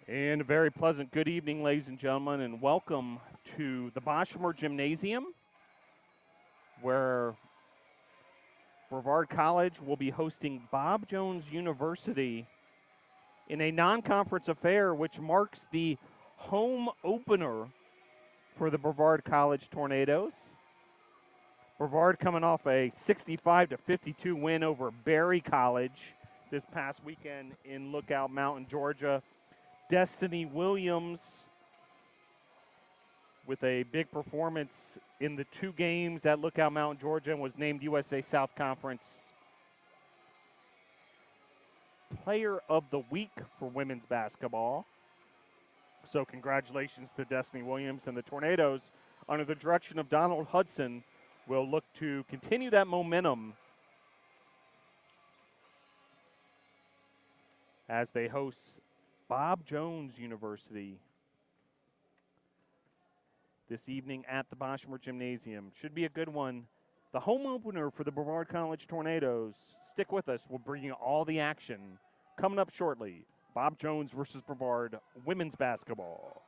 And a very pleasant good evening, ladies and gentlemen, and welcome to the Boshemer Gymnasium, where Brevard College will be hosting Bob Jones University in a non-conference affair, which marks the home opener for the Brevard College Tornadoes. Brevard coming off a 65-52 win over Berry College this past weekend in Lookout Mountain, Georgia. Destiny Williams with a big performance in the two games at Lookout Mountain, Georgia, and was named USA South Conference Player of the Week for women's basketball. So congratulations to Destiny Williams, and the Tornadoes, under the direction of Donald Hudson, will look to continue that momentum as they host Bob Jones University this evening at the Boshemer Gymnasium. Should be a good one. The home opener for the Brevard College Tornadoes. Stick with us. We'll bring you all the action coming up shortly. Bob Jones versus Brevard women's basketball.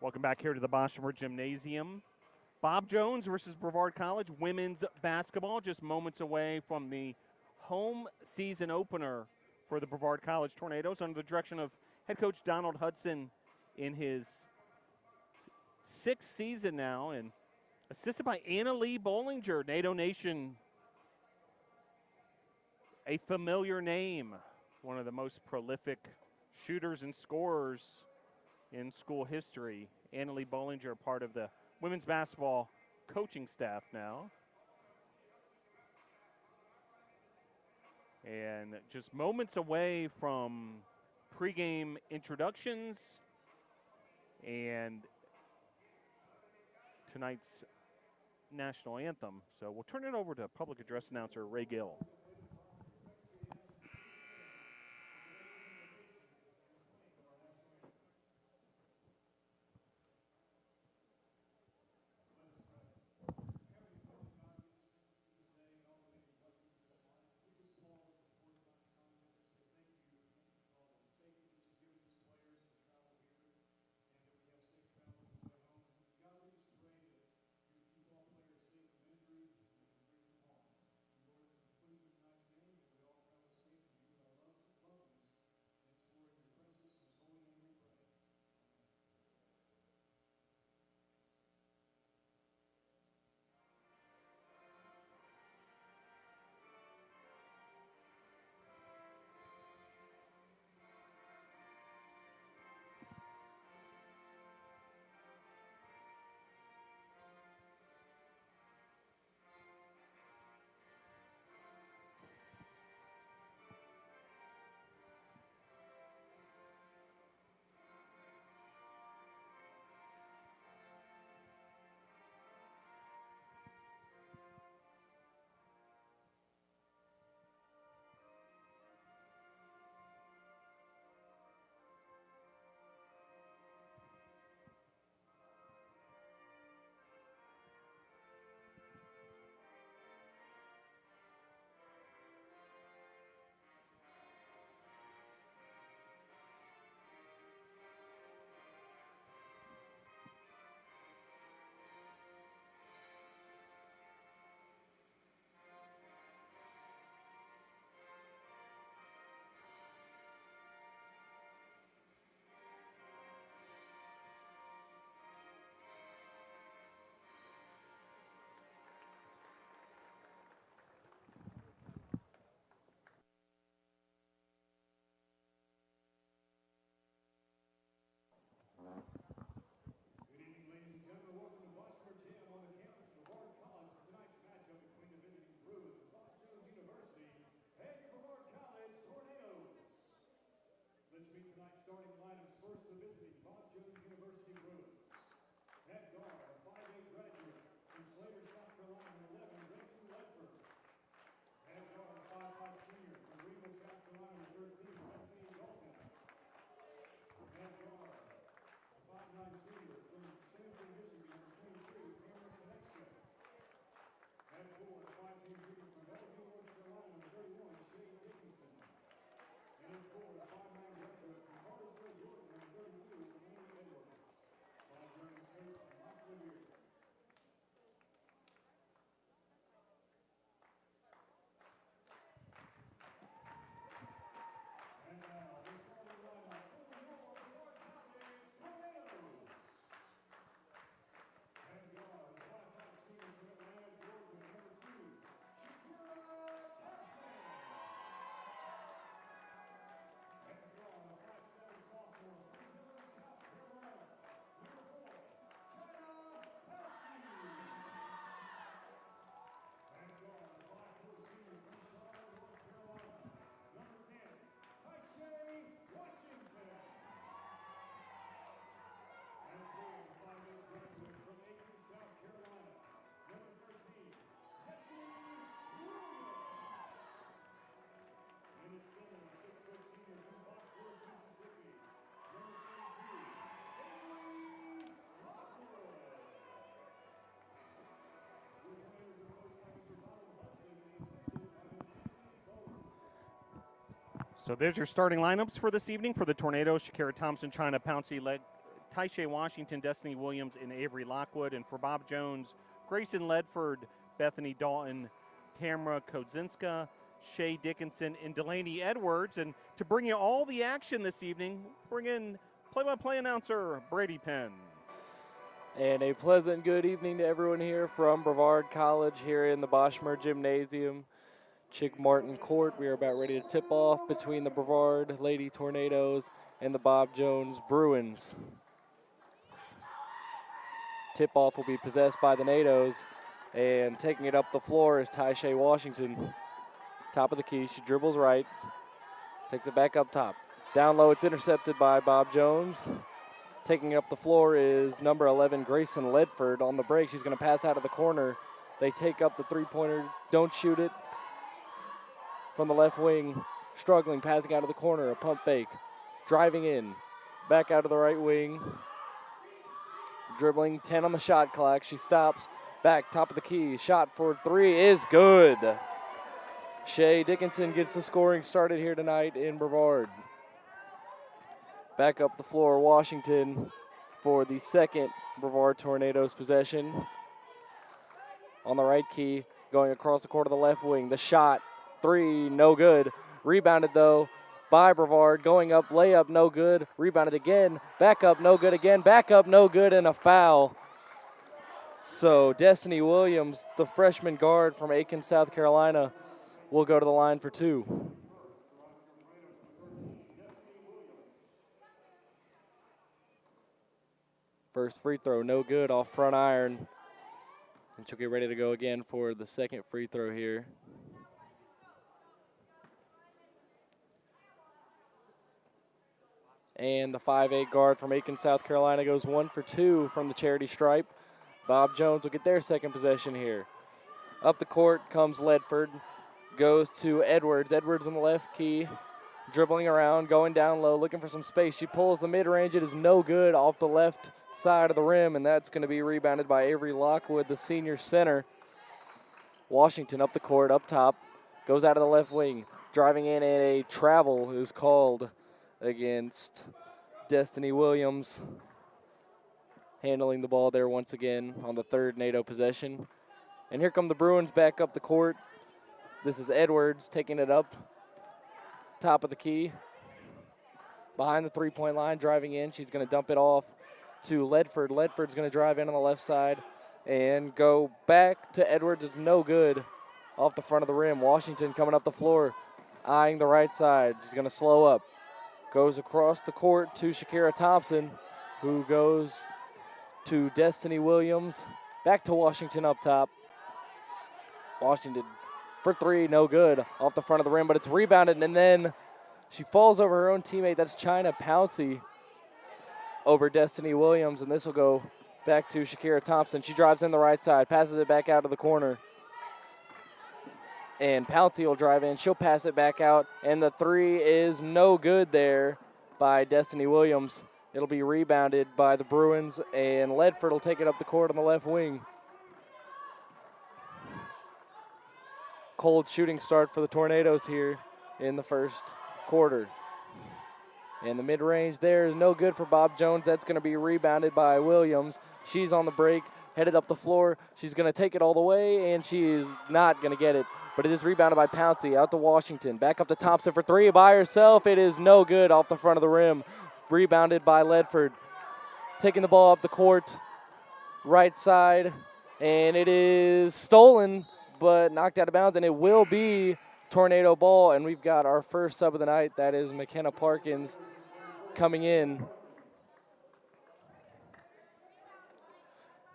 Welcome back here to the Boshamer Gymnasium. Bob Jones versus Brevard College women's basketball, just moments away from the home season opener for the Brevard College Tornadoes under the direction of head coach Donald Hudson in his sixth season now, and assisted by Anna Lee Bollinger. NATO Nation, a familiar name, one of the most prolific shooters and scorers in school history. Anna Lee Bollinger, part of the women's basketball coaching staff now. And just moments away from pregame introductions and tonight's national anthem. So we'll turn it over to public address announcer Ray Gill. Starting lineups, first the visiting Bob Jones University Bruins. Head guard, a 5'8" graduate from Slater, South Carolina, number 11, Grayson Ledford. Head guard, a 5'5" senior from Greenville, South Carolina, number 13, Anthony Dalton. Head guard, a 5'9" senior from Sanford, Michigan, number 22, Tanner Konechka. Head forward, a 5'10" junior from Bellevue, North Carolina, number 31, Shane Dickinson. And in forward, a 5'9" graduate from Cartersville, Georgia, number 32, Andy Edwards. Bob Jones is coached by Mike Lemieux. And now, the starting lineup for the Brevard College Tornadoes. Head guard, a 5'5" senior from Atlanta, Georgia, number 2, Shakira Thompson. Head guard, a 5'7" sophomore from Greenville, South Carolina, number 4, China Pouncey. Head guard, a 5'4" senior from Charlotte, North Carolina, number 10, Tyshea Washington. And forward, a 5'8" graduate from Aiken, South Carolina, number 13, Destiny Williams. And at center, a 6' senior from Foxworth, Mississippi, number 32, Amy Lockwood. The Tornadoes are coached by Mr. Donald Hudson and assisted by Ms. Anna Bollinger. So there's your starting lineups for this evening for the Tornadoes. Shakira Thompson, China Pouncey, Taisha Washington, Destiny Williams, and Avery Lockwood. And for Bob Jones, Grayson Ledford, Bethany Dalton, Tamara Kodzinska, Shay Dickinson, and Delaney Edwards. And to bring you all the action this evening, bring in play-by-play announcer Brady Penn. And a pleasant good evening to everyone here from Brevard College here in the Boschmer Gymnasium, Chick Martin Court. We are about ready to tip off between the Brevard Lady Tornadoes and the Bob Jones Bruins. Tip-off will be possessed by the NATOs, and taking it up the floor is Taisha Washington. Top of the key, she dribbles right, takes it back up top. Down low, it's intercepted by Bob Jones. Taking it up the floor is number 11, Grayson Ledford. On the break, she's going to pass out of the corner. They take up the three-pointer, don't shoot it. From the left wing, struggling, passing out of the corner, a pump fake. Driving in, back out of the right wing. Dribbling, 10 on the shot clock. She stops, back, top of the key. Shot for three is good. Shay Dickinson gets the scoring started here tonight in Brevard. Back up the floor, Washington for the second Brevard Tornadoes possession. On the right key, going across the court of the left wing. The shot, three, no good. Rebounded though by Brevard, going up, layup, no good. Rebounded again, back up, no good again, back up, no good, and a foul. So Destiny Williams, the freshman guard from Aiken, South Carolina, will go to the line for two. First free throw, no good, off front iron. And she'll get ready to go again for the second free throw here. And the 5'8" guard from Aiken, South Carolina goes 1 for 2 from the charity stripe. Bob Jones will get their second possession here. Up the court comes Ledford, goes to Edwards. Edwards on the left key, dribbling around, going down low, looking for some space. She pulls the mid-range. It is no good, off the left side of the rim, and that's going to be rebounded by Avery Lockwood, the senior center. Washington up the court, up top, goes out of the left wing, driving in, and a travel is called against Destiny Williams. Handling the ball there once again on the third NATO possession. And here come the Bruins back up the court. This is Edwards taking it up, top of the key, behind the three-point line, driving in. She's going to dump it off to Ledford. Ledford's going to drive in on the left side and go back to Edwards. It's no good, off the front of the rim. Washington coming up the floor, eyeing the right side. She's going to slow up. Goes across the court to Shakira Thompson, who goes to Destiny Williams. Back to Washington up top. Washington for three, no good, off the front of the rim, but it's rebounded, and then she falls over her own teammate. That's China Pouncey over Destiny Williams, and this will go back to Shakira Thompson. She drives in the right side, passes it back out of the corner. And Pouncey will drive in. She'll pass it back out, and the three is no good there by Destiny Williams. It'll be rebounded by the Bruins, and Ledford will take it up the court on the left wing. Cold shooting start for the Tornadoes here in the first quarter. And the mid-range there is no good for Bob Jones. That's going to be rebounded by Williams. She's on the break, headed up the floor. She's going to take it all the way, and she is not going to get it. But it is rebounded by Pouncey, out to Washington. Back up to Thompson for three by herself. It is no good, off the front of the rim. Rebounded by Ledford. Taking the ball up the court, right side, and it is stolen, but knocked out of bounds, and it will be Tornado ball, and we've got our first sub of the night. That is McKenna Parkins coming in.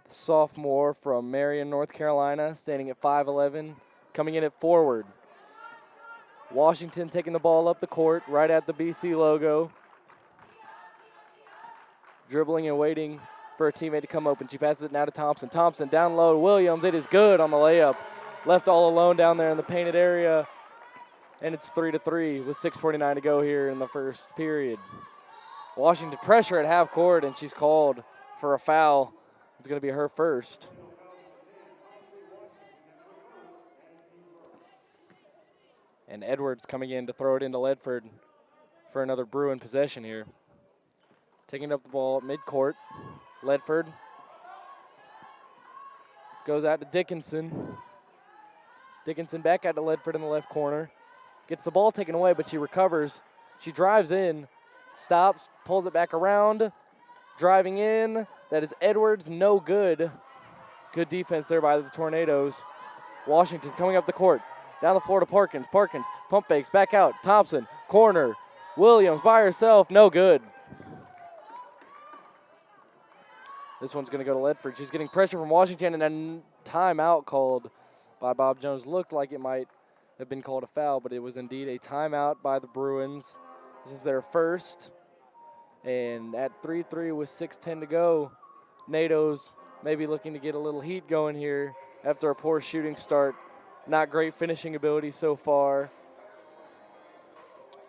The sophomore from Marion, North Carolina, standing at 5'11", coming in at forward. Washington taking the ball up the court, right at the BC logo. Dribbling and waiting for a teammate to come open. She passes it now to Thompson. Thompson down low to Williams. It is good on the layup. Left all alone down there in the painted area. And it's 3-3 with 6:49 to go here in the first period. Washington pressure at half court, and she's called for a foul. It's going to be her first. And Edwards coming in to throw it into Ledford for another Bruin possession here. taking up the ball at midcourt. Ledford goes out to Dickinson. Dickinson back out to Ledford in the left corner. Gets the ball taken away, but she recovers. She drives in, stops, pulls it back around. Driving in, that is Edwards, no good. Good defense there by the Tornadoes. Washington coming up the court. Down the floor to Parkins. Parkins, pump fakes, back out. Thompson, corner. Williams by herself, no good. This one's going to go to Ledford. She's getting pressure from Washington, and a timeout called by Bob Jones. Looked like it might have been called a foul, but it was indeed a timeout by the Bruins. This is their first. And at 3-3 with 6:10 to go, NATO's maybe looking to get a little heat going here after a poor shooting start. Not great finishing ability so far.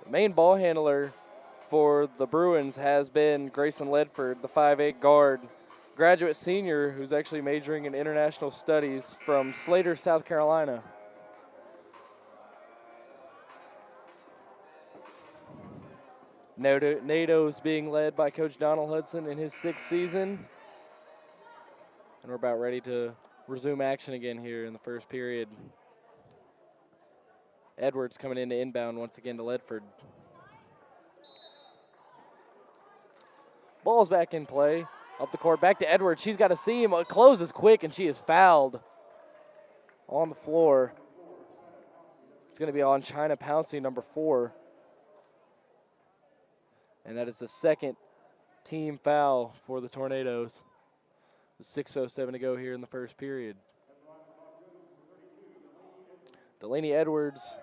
The main ball handler for the Bruins has been Grayson Ledford, the 5'8" guard, graduate senior who's actually majoring in international studies from Slater, South Carolina. NATO's being led by Coach Donald Hudson in his 6th season. And we're about ready to resume action again here in the first period. Edwards coming in to inbound once again to Ledford. Ball's back in play. Up the court, back to Edwards. She's got to see him. Closes quick, and she is fouled on the floor. It's going to be on China Pouncey, number 4. And that is the second team foul for the Tornadoes. 6:07 to go here in the first period. Delaney Edwards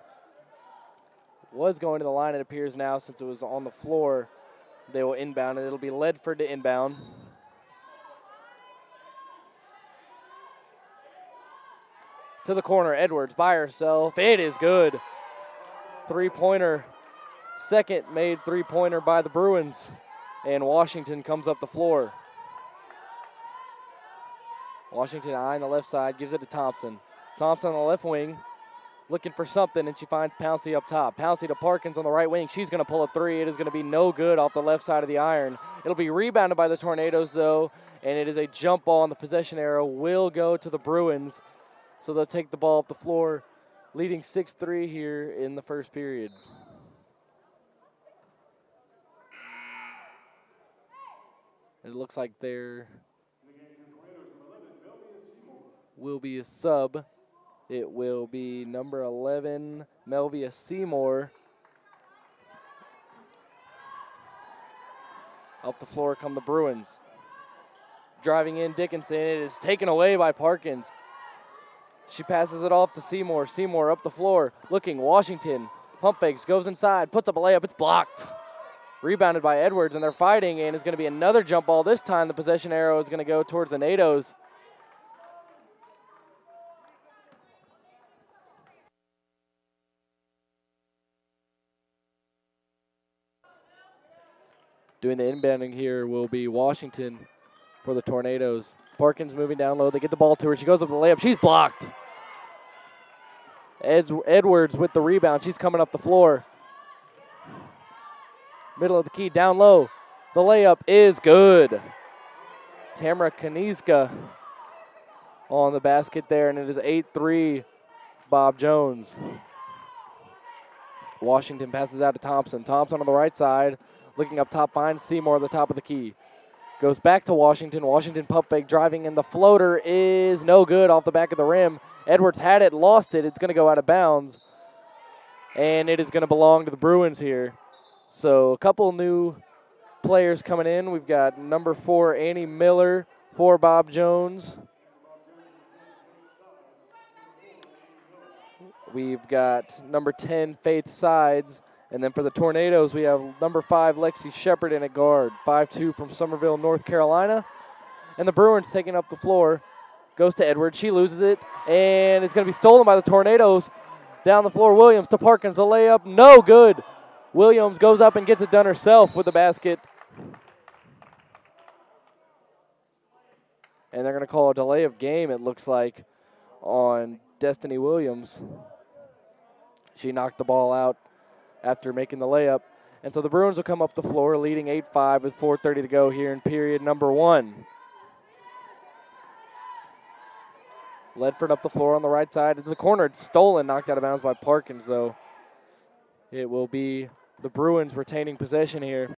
was going to the line, it appears now, since it was on the floor. They will inbound, and it'll be Ledford to inbound. To the corner, Edwards by herself. It is good. Three-pointer. Second made three-pointer by the Bruins. And Washington comes up the floor. Washington eyeing the left side, gives it to Thompson. Thompson on the left wing, looking for something, and she finds Pouncey up top. Pouncey to Parkins on the right wing. She's going to pull a three. It is going to be no good off the left side of the iron. It'll be rebounded by the Tornadoes, though, and it is a jump ball on the possession arrow. Will go to the Bruins, so they'll take the ball up the floor, leading 6-3 here in the first period. It looks like there will be a sub. It will be number 11, Melvia Seymour. Up the floor come the Bruins. Driving in Dickinson. It is taken away by Parkins. She passes it off to Seymour. Seymour up the floor. Looking. Washington. Pump fakes. Goes inside. Puts up a layup. It's blocked. Rebounded by Edwards, and they're fighting, and it's going to be another jump ball. This time the possession arrow is going to go towards the NATOs. Doing the inbounding here will be Washington for the Tornadoes. Parkins moving down low. They get the ball to her. She goes up the layup. She's blocked. Edwards with the rebound. She's coming up the floor. Middle of the key, down low. The layup is good. Tamara Kaniska on the basket there, and it is 8-3 Bob Jones. Washington passes out to Thompson. Thompson on the right side. Looking up top, finds Seymour at the top of the key. Goes back to Washington. Washington pump fake driving, and the floater is no good off the back of the rim. Edwards had it, lost it. It's going to go out of bounds, and it is going to belong to the Bruins here. So a couple new players coming in. We've got number 4, Annie Miller for Bob Jones. We've got number 10, Faith Sides. And then for the Tornadoes, we have number 5, Lexi Shepard in at guard. 5'2" from Somerville, North Carolina. And the Bruins taking up the floor. Goes to Edwards. She loses it. And it's going to be stolen by the Tornadoes. Down the floor, Williams to Parkins. The layup, no good. Williams goes up and gets it done herself with the basket. And they're going to call a delay of game, it looks like, on Destiny Williams. She knocked the ball out after making the layup. And so the Bruins will come up the floor leading 8-5 with 4:30 to go here in period number 1. Ledford up the floor on the right side into the corner. It's stolen, knocked out of bounds by Parkins, though. It will be the Bruins retaining possession here.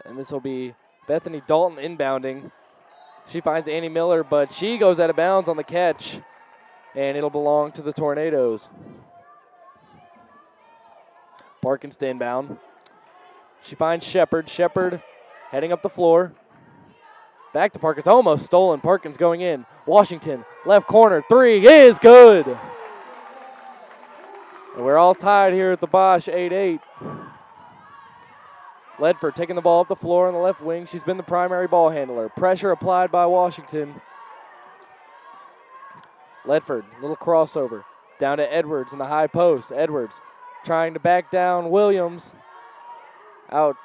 And this will be Bethany Dalton inbounding. She finds Annie Miller, but she goes out of bounds on the catch, and it'll belong to the Tornadoes. Parkins to inbound. She finds Shepard. Shepard heading up the floor. Back to Parkins, almost stolen. Parkins going in. Washington, left corner, 3 is good. And we're all tied here at the Bosch, 8-8. Ledford taking the ball up the floor on the left wing. She's been the primary ball handler. Pressure applied by Washington. Ledford, little crossover. Down to Edwards in the high post. Edwards trying to back down Williams. Out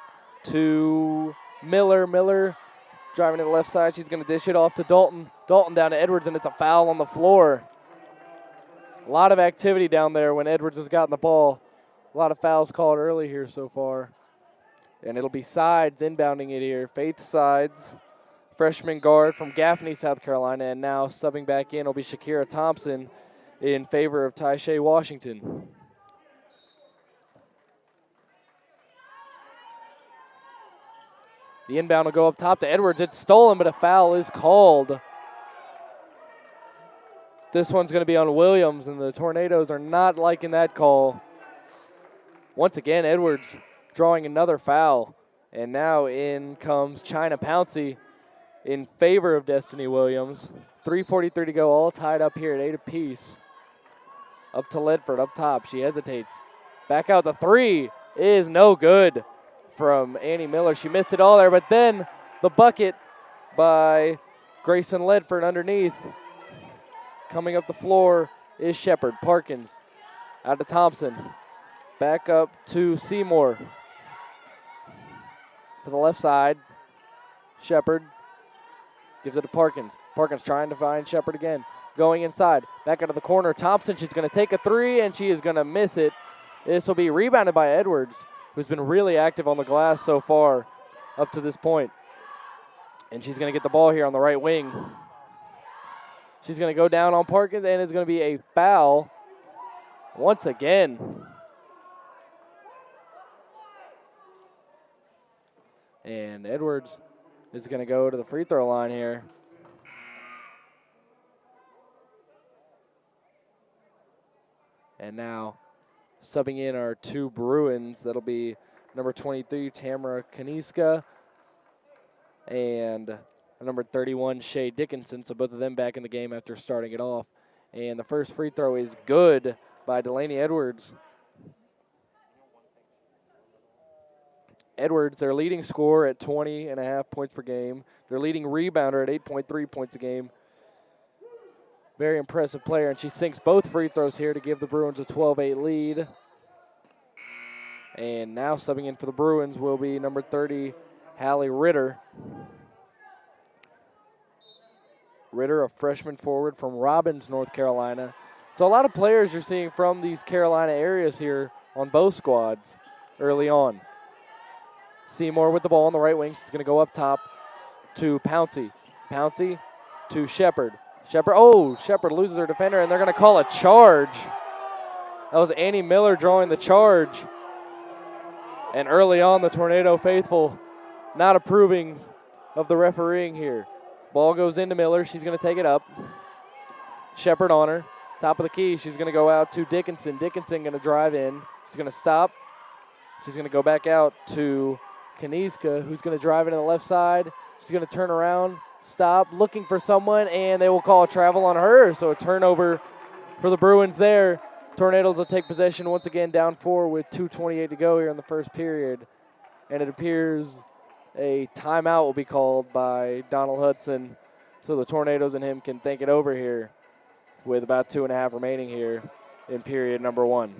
to Miller. Miller driving to the left side. She's going to dish it off to Dalton. Dalton down to Edwards, and it's a foul on the floor. A lot of activity down there when Edwards has gotten the ball. A lot of fouls called early here so far. And it'll be Sides inbounding it here. Faith Sides, freshman guard from Gaffney, South Carolina, and now subbing back in will be Shakira Thompson in favor of Taisha Washington. The inbound will go up top to Edwards. It's stolen, but a foul is called. This one's going to be on Williams, and the Tornadoes are not liking that call. Once again, Edwards drawing another foul. And now in comes China Pouncey in favor of Destiny Williams. 3:43 to go, all tied up here at 8 apiece. Up to Ledford, up top. She hesitates. Back out, the 3 is no good from Annie Miller. She missed it all there, but then the bucket by Grayson Ledford underneath. Coming up the floor is Shepard. Parkins out to Thompson. Back up to Seymour. To the left side. Shepard gives it to Parkins. Parkins trying to find Shepard again. Going inside. Back out of the corner. Thompson, she's going to take a 3, and she is going to miss it. This will be rebounded by Edwards, who's been really active on the glass so far up to this point. And she's going to get the ball here on the right wing. She's going to go down on Parkins, and it's going to be a foul once again. And Edwards is going to go to the free throw line here. And now subbing in our 2 Bruins. That'll be number 23, Tamara Kaniska, and number 31, Shay Dickinson. So both of them back in the game after starting it off. And the first free throw is good by Delaney Edwards. Edwards, their leading scorer at 20.5 points per game. Their leading rebounder at 8.3 points a game. Very impressive player, and she sinks both free throws here to give the Bruins a 12-8 lead. And now subbing in for the Bruins will be number 30, Hallie Ritter. Ritter, a freshman forward from Robbins, North Carolina. So a lot of players you're seeing from these Carolina areas here on both squads early on. Seymour with the ball on the right wing. She's going to go up top to Pouncey. Pouncey to Shepard. Shepard loses her defender, and they're going to call a charge. That was Annie Miller drawing the charge. And early on, the Tornado faithful not approving of the refereeing here. Ball goes into Miller. She's going to take it up. Shepard on her. Top of the key. She's going to go out to Dickinson. Dickinson going to drive in. She's going to stop. She's going to go back out to Kaniska, who's going to drive it to the left side. She's going to turn around, stop, looking for someone, and they will call a travel on her. So a turnover for the Bruins there. Tornadoes will take possession once again, down 4 with 2:28 to go here in the first period. And it appears a timeout will be called by Donald Hudson, so the Tornadoes and him can think it over here with about 2.5 remaining here in period number 1.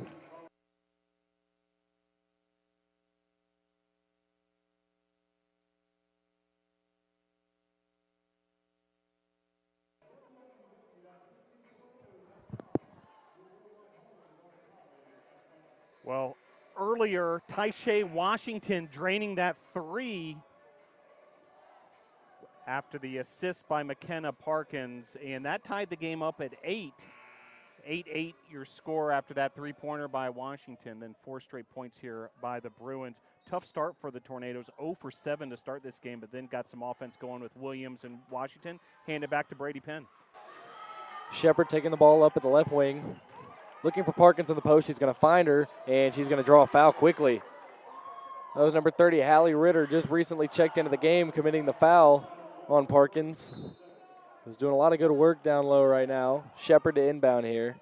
Well, earlier, Taisha Washington draining that 3 after the assist by McKenna Parkins, and that tied the game up at 8. 8-8 your score after that three-pointer by Washington, then 4 straight points here by the Bruins. Tough start for the Tornadoes, 0 for 7 to start this game, but then got some offense going with Williams and Washington. Hand it back to Brady Penn. Shepard taking the ball up at the left wing, looking for Parkins in the post. She's going to find her, and she's going to draw a foul quickly. That was number 30, Hallie Ritter, just recently checked into the game, committing the foul on Parkins. Who's doing a lot of good work down low right now. Shepard to inbound here.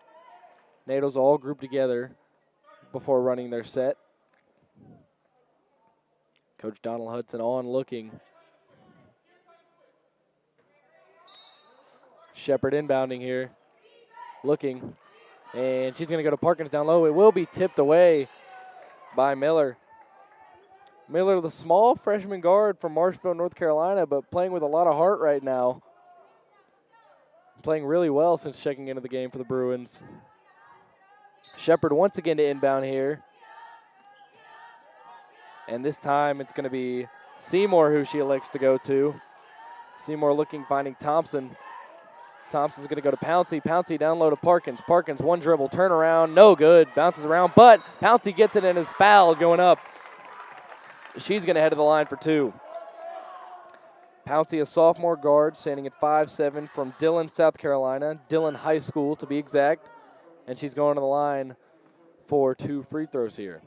NATO's all grouped together before running their set. Coach Donald Hudson on looking. Shepard inbounding here. Looking. And she's going to go to Parkins down low. It will be tipped away by Miller. Miller, the small freshman guard from Marshville, North Carolina, but playing with a lot of heart right now. Playing really well since checking into the game for the Bruins. Shepard once again to inbound here. And this time it's going to be Seymour who she elects to go to. Seymour looking, finding Thompson. Thompson's going to go to Pouncey. Pouncey down low to Parkins. Parkins, one dribble, turn around, no good. Bounces around, but Pouncey gets it and is fouled going up. She's going to head to the line for 2. Pouncey, a sophomore guard, standing at 5'7", from Dillon, South Carolina. Dillon High School, to be exact. And she's going to the line for 2 free throws here.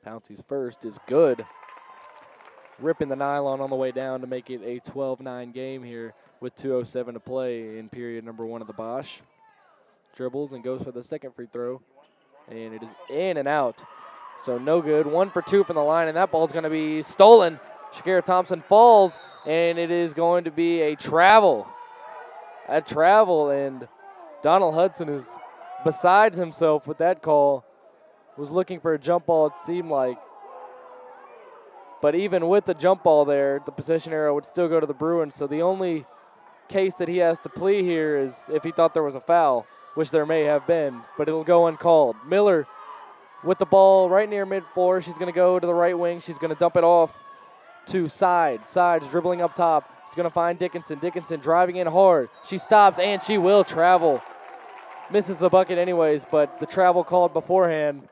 Pouncey's first is good. Ripping the nylon on the way down to make it a 12-9 game here with 2:07 to play in period number 1 of the Bosch. Dribbles and goes for the second free throw. And it is in and out. So no good. 1 for 2 from the line, and that ball's going to be stolen. Shakira Thompson falls, and it is going to be a travel. A travel, and Donald Hudson is beside himself with that call. Was looking for a jump ball, it seemed like. But even with the jump ball there, the possession arrow would still go to the Bruins. So the only case that he has to plea here is if he thought there was a foul, which there may have been, but it'll go uncalled. Miller with the ball right near mid-floor. She's going to go to the right wing. She's going to dump it off to Sides. Sides dribbling up top. She's going to find Dickinson. Dickinson driving in hard. She stops, and she will travel. Misses the bucket anyways, but the travel called beforehand.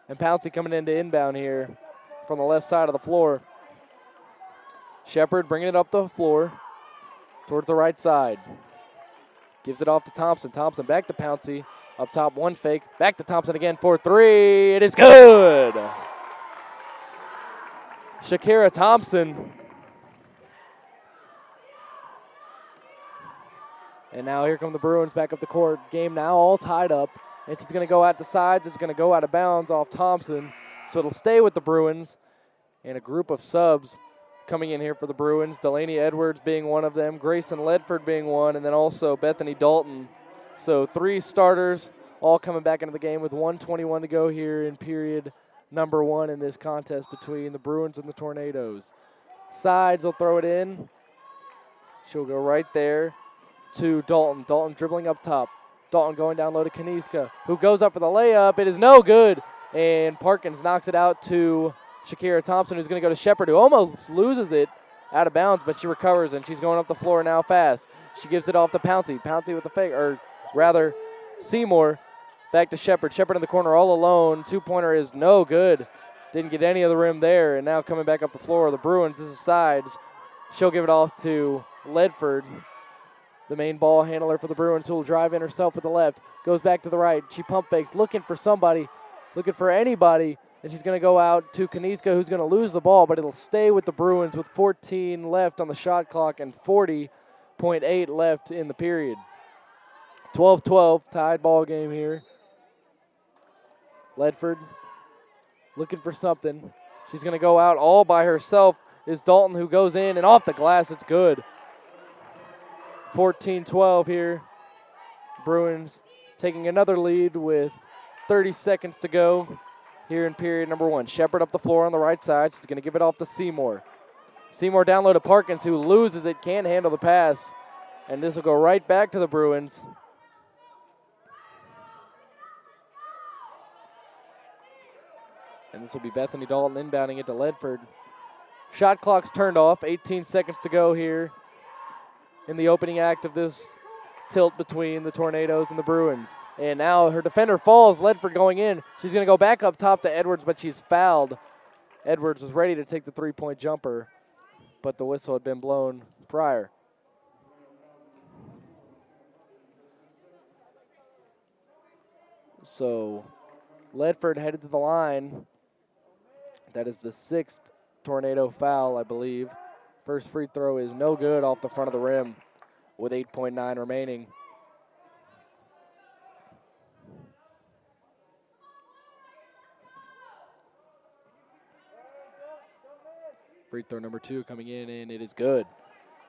And Pouncey coming in to inbound here from the left side of the floor. Shepard bringing it up the floor towards the right side. Gives it off to Thompson. Thompson back to Pouncey. Up top, one fake. Back to Thompson again for 3. It is good. Shakira Thompson. And now here come the Bruins back up the court. Game now all tied up. And she's going to go out to Sides. It's going to go out of bounds off Thompson. So it'll stay with the Bruins. And a group of subs coming in here for the Bruins. Delaney Edwards being one of them. Grayson Ledford being one. And then also Bethany Dalton. So 3 starters all coming back into the game with 1:21 to go here in period number 1 in this contest between the Bruins and the Tornadoes. Sides will throw it in. She'll go right there to Dalton. Dalton dribbling up top. Dalton going down low to Kaniska, who goes up for the layup. It is no good. And Parkins knocks it out to Shakira Thompson, who's going to go to Shepard, who almost loses it out of bounds, but she recovers, and she's going up the floor now fast. She gives it off to Pouncey. Pouncey with the fake, or rather Seymour. Back to Shepard. Shepard in the corner all alone. 2-pointer is no good. Didn't get any of the rim there. And now coming back up the floor, the Bruins, this is Sides. She'll give it off to Ledford, the main ball handler for the Bruins, who will drive in herself with the left. Goes back to the right. She pump fakes, looking for somebody, looking for anybody. And she's going to go out to Kaniska, who's going to lose the ball, but it'll stay with the Bruins with 14 left on the shot clock and 40.8 left in the period. 12-12, tied ball game here. Ledford looking for something. She's going to go out all by herself. Is Dalton, who goes in, and off the glass, it's good. 14-12 here. Bruins taking another lead with 30 seconds to go here in period number 1. Shepard up the floor on the right side. She's going to give it off to Seymour. Seymour down low to Parkins, who loses it, can't handle the pass. And this will go right back to the Bruins. This will be Bethany Dalton inbounding it to Ledford. Shot clock's turned off. 18 seconds to go here in the opening act of this tilt between the Tornadoes and the Bruins. And now her defender falls. Ledford going in. She's going to go back up top to Edwards, but she's fouled. Edwards was ready to take the three-point jumper, but the whistle had been blown prior. So Ledford headed to the line. That is the 6th Tornado foul, I believe. First free throw is no good off the front of the rim with 8.9 remaining. Free throw number 2 coming in, and it is good.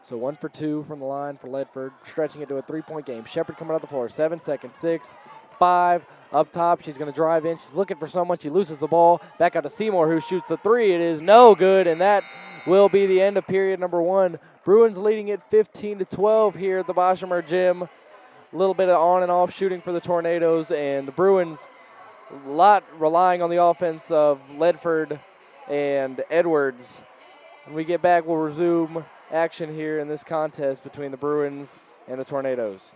So 1 for 2 from the line for Ledford, stretching it to a three-point game. Shepard coming up the floor, 7 seconds, 6, 5, up top. She's going to drive in. She's looking for someone. She loses the ball. Back out to Seymour, who shoots the 3. It is no good, and that will be the end of period number 1. Bruins leading it 15-12 here at the Boshemer Gym. A little bit of on and off shooting for the Tornadoes, and the Bruins a lot relying on the offense of Ledford and Edwards. When we get back, we'll resume action here in this contest between the Bruins and the Tornadoes.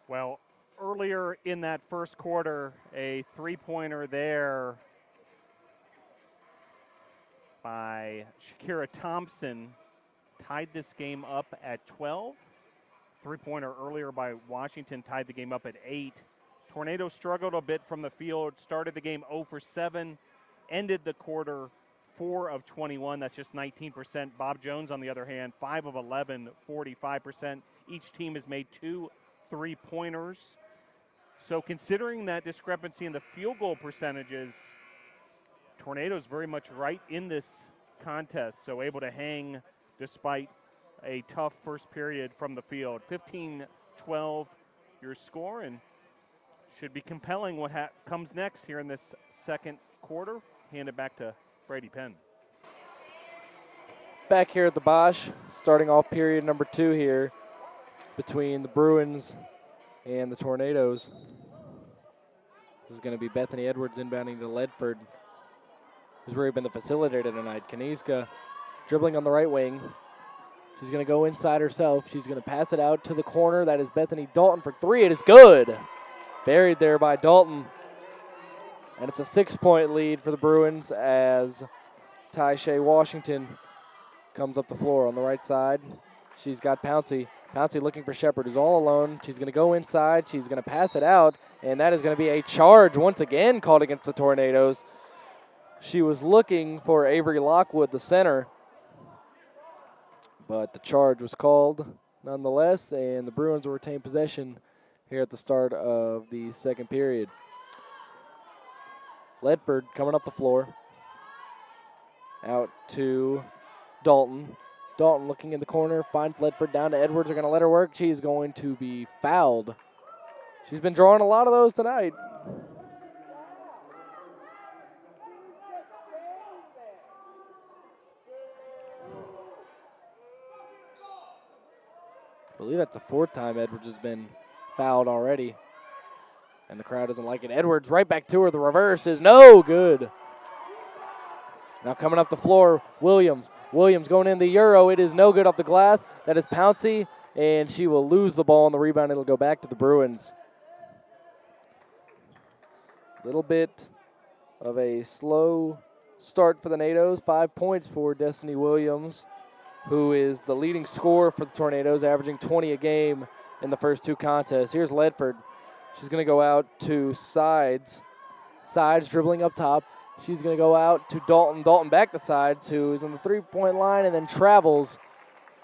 Well, earlier in that first quarter, a three-pointer there by Shakira Thompson tied this game up at 12. Three-pointer earlier by Washington tied the game up at 8. Tornadoes struggled a bit from the field, started the game 0 for 7, ended the quarter 4 of 21. That's just 19%. Bob Jones, on the other hand, 5 of 11, 45%. Each team has made 2 3-pointers. So considering that discrepancy in the field goal percentages, Tornadoes very much right in this contest, so able to hang despite a tough first period from the field. 15-12 your score, and should be compelling what comes next here in this second quarter. Hand it back to Brady Penn. Back here at the Bosch, starting off period number 2 here between the Bruins and the Tornadoes. This is going to be Bethany Edwards inbounding to Ledford, who's really been the facilitator tonight. Kaniska dribbling on the right wing. She's going to go inside herself. She's going to pass it out to the corner. That is Bethany Dalton for 3. It is good. Buried there by Dalton. And it's a 6-point lead for the Bruins as Ty-Shay Washington comes up the floor on the right side. She's got Pouncey. Pouncey looking for Shepard, who's all alone. She's going to go inside. She's going to pass it out, and that is going to be a charge once again called against the Tornadoes. She was looking for Avery Lockwood, the center, but the charge was called nonetheless, and the Bruins will retain possession here at the start of the second period. Ledford coming up the floor. Out to Dalton. Dalton looking in the corner, finds Ledford down to Edwards. They're going to let her work. She's going to be fouled. She's been drawing a lot of those tonight. I believe that's the 4th time Edwards has been fouled already. And the crowd doesn't like it. Edwards right back to her. The reverse is no good. Now coming up the floor, Williams. Williams going in the Euro. It is no good off the glass. That is Pouncey, and she will lose the ball on the rebound. It'll go back to the Bruins. Little bit of a slow start for the Tornadoes. 5 points for Destiny Williams, who is the leading scorer for the Tornadoes, averaging 20 a game in the first 2 contests. Here's Ledford. She's going to go out to Sides. Sides dribbling up top. She's going to go out to Dalton. Dalton back to Sides, who is on the 3-point line and then travels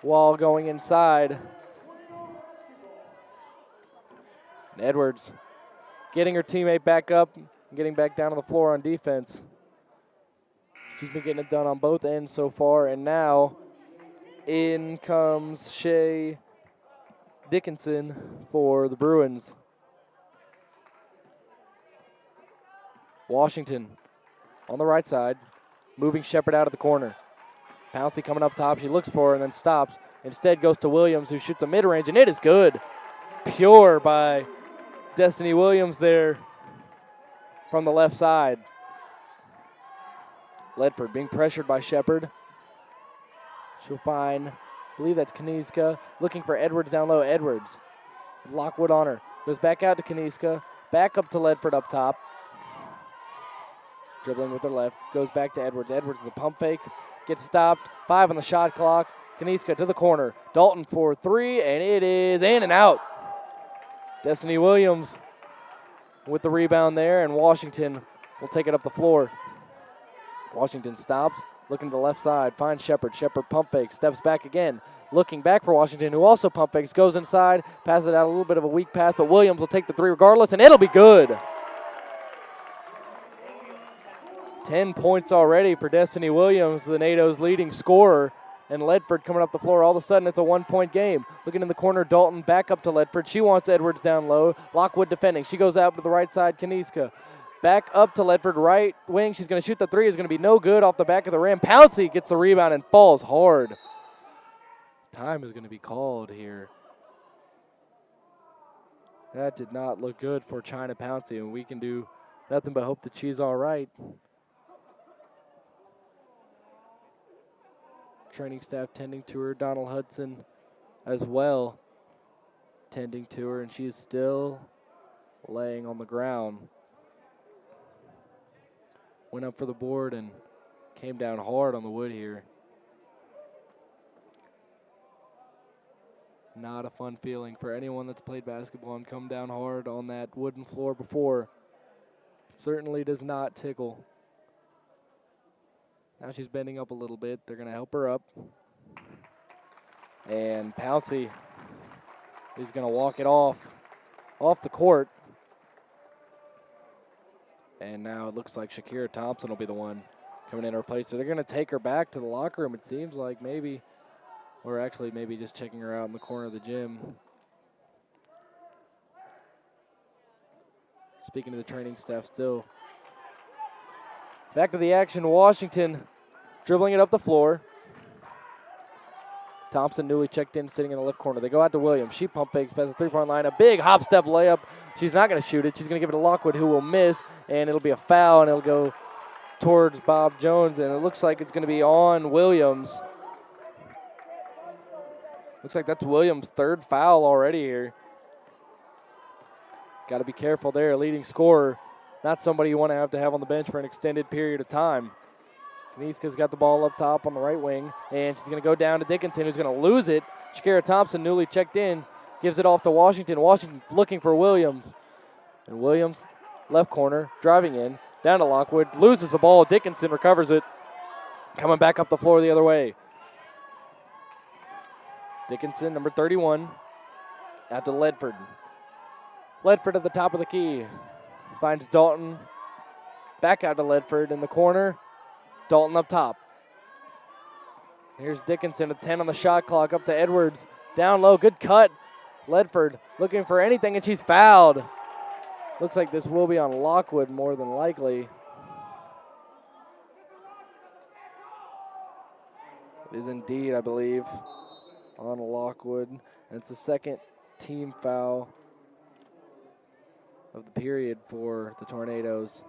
while going inside. And Edwards getting her teammate back up and getting back down on the floor on defense. She's been getting it done on both ends so far, and now in comes Shay Dickinson for the Bruins. Washington on the right side, moving Shepard out of the corner. Pouncey coming up top. She looks for her and then stops. Instead goes to Williams, who shoots a mid-range, and it is good. Pure by Destiny Williams there from the left side. Ledford being pressured by Shepard. She'll find, I believe that's Kaniska, looking for Edwards down low. Edwards, Lockwood on her. Goes back out to Kaniska, back up to Ledford up top. Dribbling with her left, goes back to Edwards. Edwards the pump fake, gets stopped. 5 on the shot clock. Kaniska to the corner. Dalton for 3, and it is in and out. Destiny Williams with the rebound there, and Washington will take it up the floor. Washington stops, looking to the left side, finds Shepard. Shepard pump fake, steps back again. Looking back for Washington, who also pump fakes, goes inside, passes it out a little bit of a weak pass, but Williams will take the 3 regardless, and it'll be good. 10 points already for Destiny Williams, the NATO's leading scorer. And Ledford coming up the floor. All of a sudden, it's a 1-point game. Looking in the corner, Dalton back up to Ledford. She wants Edwards down low. Lockwood defending. She goes out to the right side, Kaniska. Back up to Ledford, right wing. She's going to shoot the 3. It's going to be no good off the back of the rim. Pouncey gets the rebound and falls hard. Time is going to be called here. That did not look good for China Pouncey, and we can do nothing but hope that she's all right. Training staff tending to her. Donald Hudson as well tending to her, and she is still laying on the ground. Went up for the board and came down hard on the wood here. Not a fun feeling for anyone that's played basketball and come down hard on that wooden floor before. Certainly does not tickle. Now she's bending up a little bit. They're going to help her up. And Pouncey is going to walk it off the court. And now it looks like Shakira Thompson will be the one coming in to replace her. They're going to take her back to the locker room, it seems like, maybe. Or actually maybe just checking her out in the corner of the gym. Speaking to the training staff still. Back to the action, Washington dribbling it up the floor. Thompson newly checked in, sitting in the left corner. They go out to Williams. She pump fakes past the three-point line. A big hop step layup. She's not going to shoot it. She's going to give it to Lockwood, who will miss, and it'll be a foul, and it'll go towards Bob Jones, and it looks like it's going to be on Williams. Looks like that's Williams' 3rd foul already here. Got to be careful there. Leading scorer, not somebody you want to have on the bench for an extended period of time. Kaniska's got the ball up top on the right wing, and she's going to go down to Dickinson, who's going to lose it. Shakira Thompson, newly checked in, gives it off to Washington. Washington looking for Williams. And Williams, left corner, driving in, down to Lockwood, loses the ball. Dickinson recovers it, coming back up the floor the other way. Dickinson, number 31, out to Ledford. Ledford at the top of the key. Finds Dalton. Back out to Ledford in the corner. Dalton up top. Here's Dickinson with 10 on the shot clock. Up to Edwards. Down low. Good cut. Ledford looking for anything, and she's fouled. Looks like this will be on Lockwood more than likely. It is indeed, I believe, on Lockwood. And it's the 2nd team foul of the period for the Tornadoes.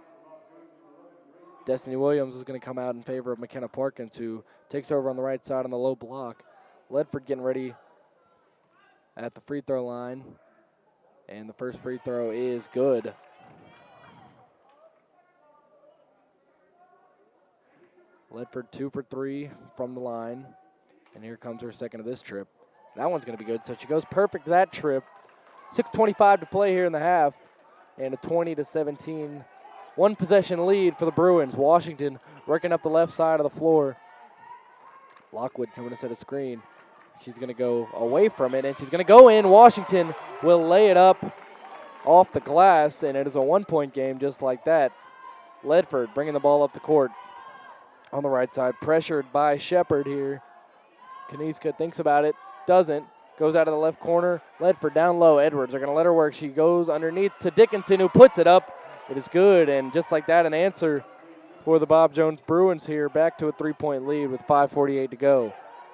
Destiny Williams is going to come out in favor of McKenna Parkins, who takes over on the right side on the low block. Ledford getting ready at the free throw line. And the first free throw is good. Ledford 2 for 3 from the line. And here comes her second of this trip. That one's going to be good. So she goes perfect that trip. 6:25 to play here in the half. And a 20-17 one-possession lead for the Bruins. Washington working up the left side of the floor. Lockwood coming to set a screen. She's going to go away from it, and she's going to go in. Washington will lay it up off the glass, and it is a 1-point game just like that. Ledford bringing the ball up the court on the right side. Pressured by Shepard here. Kaniska thinks about it, doesn't. Goes out of the left corner. Ledford down low. Edwards are going to let her work. She goes underneath to Dickinson, who puts it up, It is good, and just like that, an answer for the Bob Jones Bruins here, back to a 3-point lead with 5:48 to go.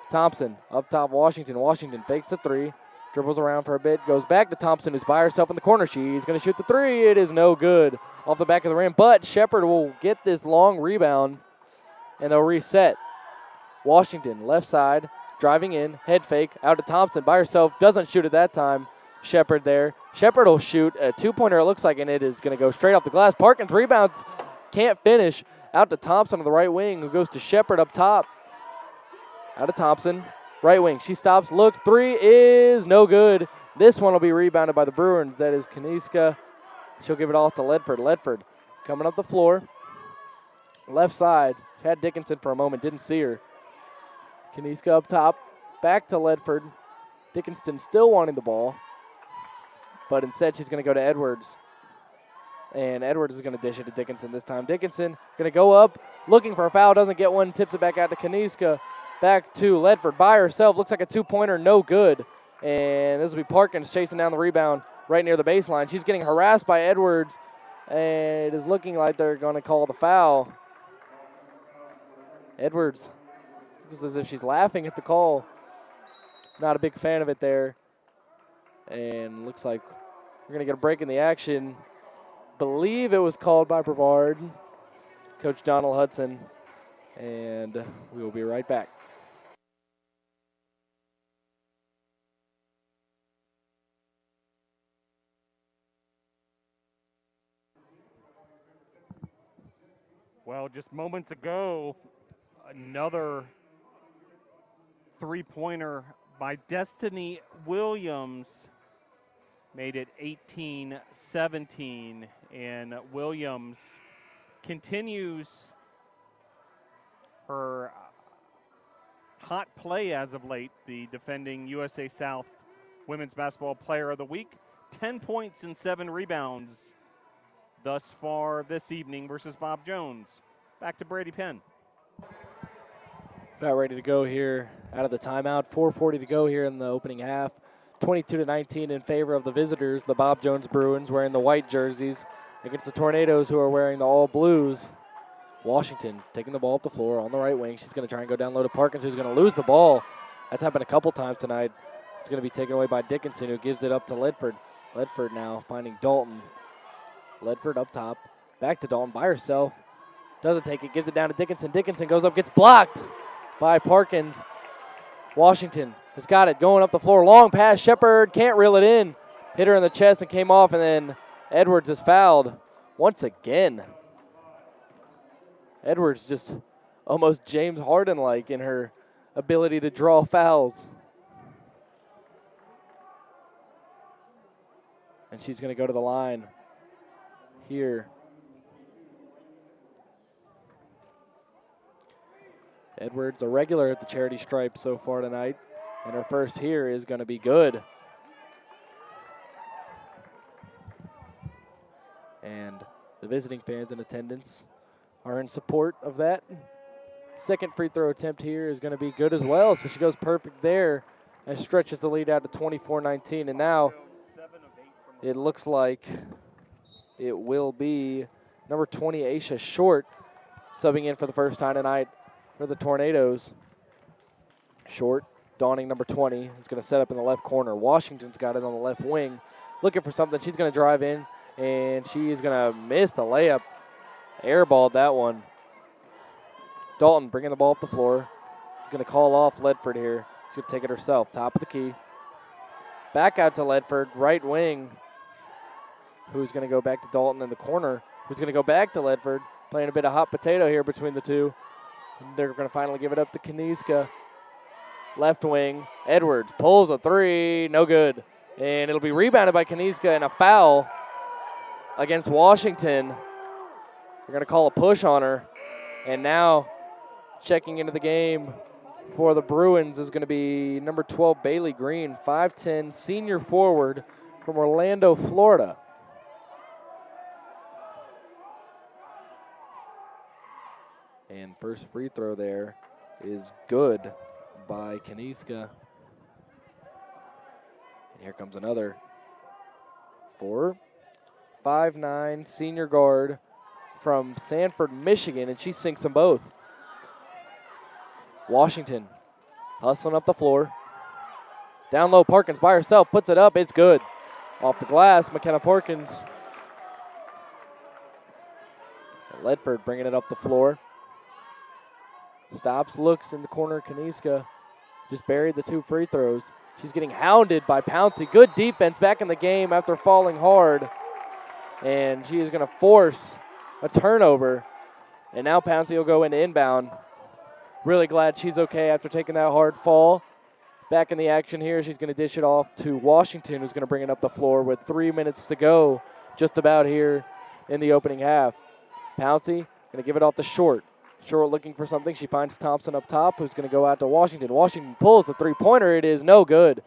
Thompson up top, Washington. Washington fakes the three, dribbles around for a bit, goes back to Thompson, who's by herself in the corner. She's going to shoot the three. It is no good off the back of the rim, but Shepard will get this long rebound, and they'll reset. Washington, left side, driving in, head fake, out to Thompson by herself, doesn't shoot it that time. Shepard there. Shepard will shoot a two-pointer, it looks like, and it is going to go straight off the glass. Parkins rebounds, can't finish. Out to Thompson on the right wing, who goes to Shepard up top. Out to Thompson, right wing. She stops, looks, three is no good. This one will be rebounded by the Bruins. That is Kaniska. She'll give it off to Ledford. Ledford coming up the floor. Left side. Had Dickinson for a moment, didn't see her. Kaniska up top, back to Ledford. Dickinson still wanting the ball, but instead she's going to go to Edwards. And Edwards is going to dish it to Dickinson this time. Dickinson going to go up, looking for a foul, doesn't get one, tips it back out to Kaniska. Back to Ledford by herself, looks like a two-pointer, no good. And this will be Parkins chasing down the rebound right near the baseline. She's getting harassed by Edwards, and it is looking like they're going to call the foul. Edwards looks as if she's laughing at the call. Not a big fan of it there. And looks like we're going to get a break in the action. Believe it was called by Brevard, Coach Donald Hudson, and we will be right back. Well, just moments ago, another three-pointer by Destiny Williams made it 18-17, and Williams continues her hot play as of late, the defending USA South Women's Basketball Player of the Week. 10 points and 7 rebounds thus far this evening versus Bob Jones. Back to Brady Penn. About ready to go here out of the timeout. 4:40 to go here in the opening half. 22-19 in favor of the visitors, the Bob Jones Bruins, wearing the white jerseys against the Tornadoes, who are wearing the all blues. Washington taking the ball up the floor on the right wing. She's going to try and go down low to Parkins, who's going to lose the ball. That's happened a couple times tonight. It's going to be taken away by Dickinson, who gives it up to Ledford. Ledford now finding Dalton. Ledford up top. Back to Dalton by herself. Doesn't take it. Gives it down to Dickinson. Dickinson goes up, gets blocked by Parkins. Washington has got it. Going up the floor. Long pass. Shepard can't reel it in. Hit her in the chest and came off, and then Edwards is fouled once again. Edwards just almost James Harden-like in her ability to draw fouls. And she's going to go to the line here. Edwards, a regular at the charity stripe so far tonight, and her first here is going to be good. And the visiting fans in attendance are in support of that. Second free throw attempt here is going to be good as well, so she goes perfect there and stretches the lead out to 24-19. And now it looks like it will be number 20, Aisha Short, subbing in for the first time tonight for the Tornadoes. Short, donning number 20, is going to set up in the left corner. Washington's got it on the left wing, looking for something. She's going to drive in, and she is going to miss the layup. Airballed that one. Dalton bringing the ball up the floor. Going to call off Ledford here. She's going to take it herself. Top of the key. Back out to Ledford, right wing. Who's going to go back to Dalton in the corner. Who's going to go back to Ledford. Playing a bit of hot potato here between the two. They're going to finally give it up to Kaniska. Left wing. Edwards pulls a three. No good. And it'll be rebounded by Kaniska, and a foul against Washington. They're going to call a push on her. And now checking into the game for the Bruins is going to be number 12, Bailey Green, 5'10", senior forward from Orlando, Florida. And first free throw there is good by Kaniska. And here comes another for 5'9" senior guard from Sanford, Michigan, and she sinks them both. Washington hustling up the floor. Down low, Parkins by herself, puts it up, it's good. Off the glass, McKenna Parkins. Ledford bringing it up the floor. Stops, looks in the corner. Kaniska just buried the 2 free throws. She's getting hounded by Pouncey. Good defense back in the game after falling hard. And she is going to force a turnover. And now Pouncey will go into inbound. Really glad she's okay after taking that hard fall. Back in the action here, she's going to dish it off to Washington, who's going to bring it up the floor with 3 minutes to go, just about here in the opening half. Pouncey going to give it off to Short. Short looking for something. She finds Thompson up top, who's going to go out to Washington. Washington pulls the three-pointer. It is no good.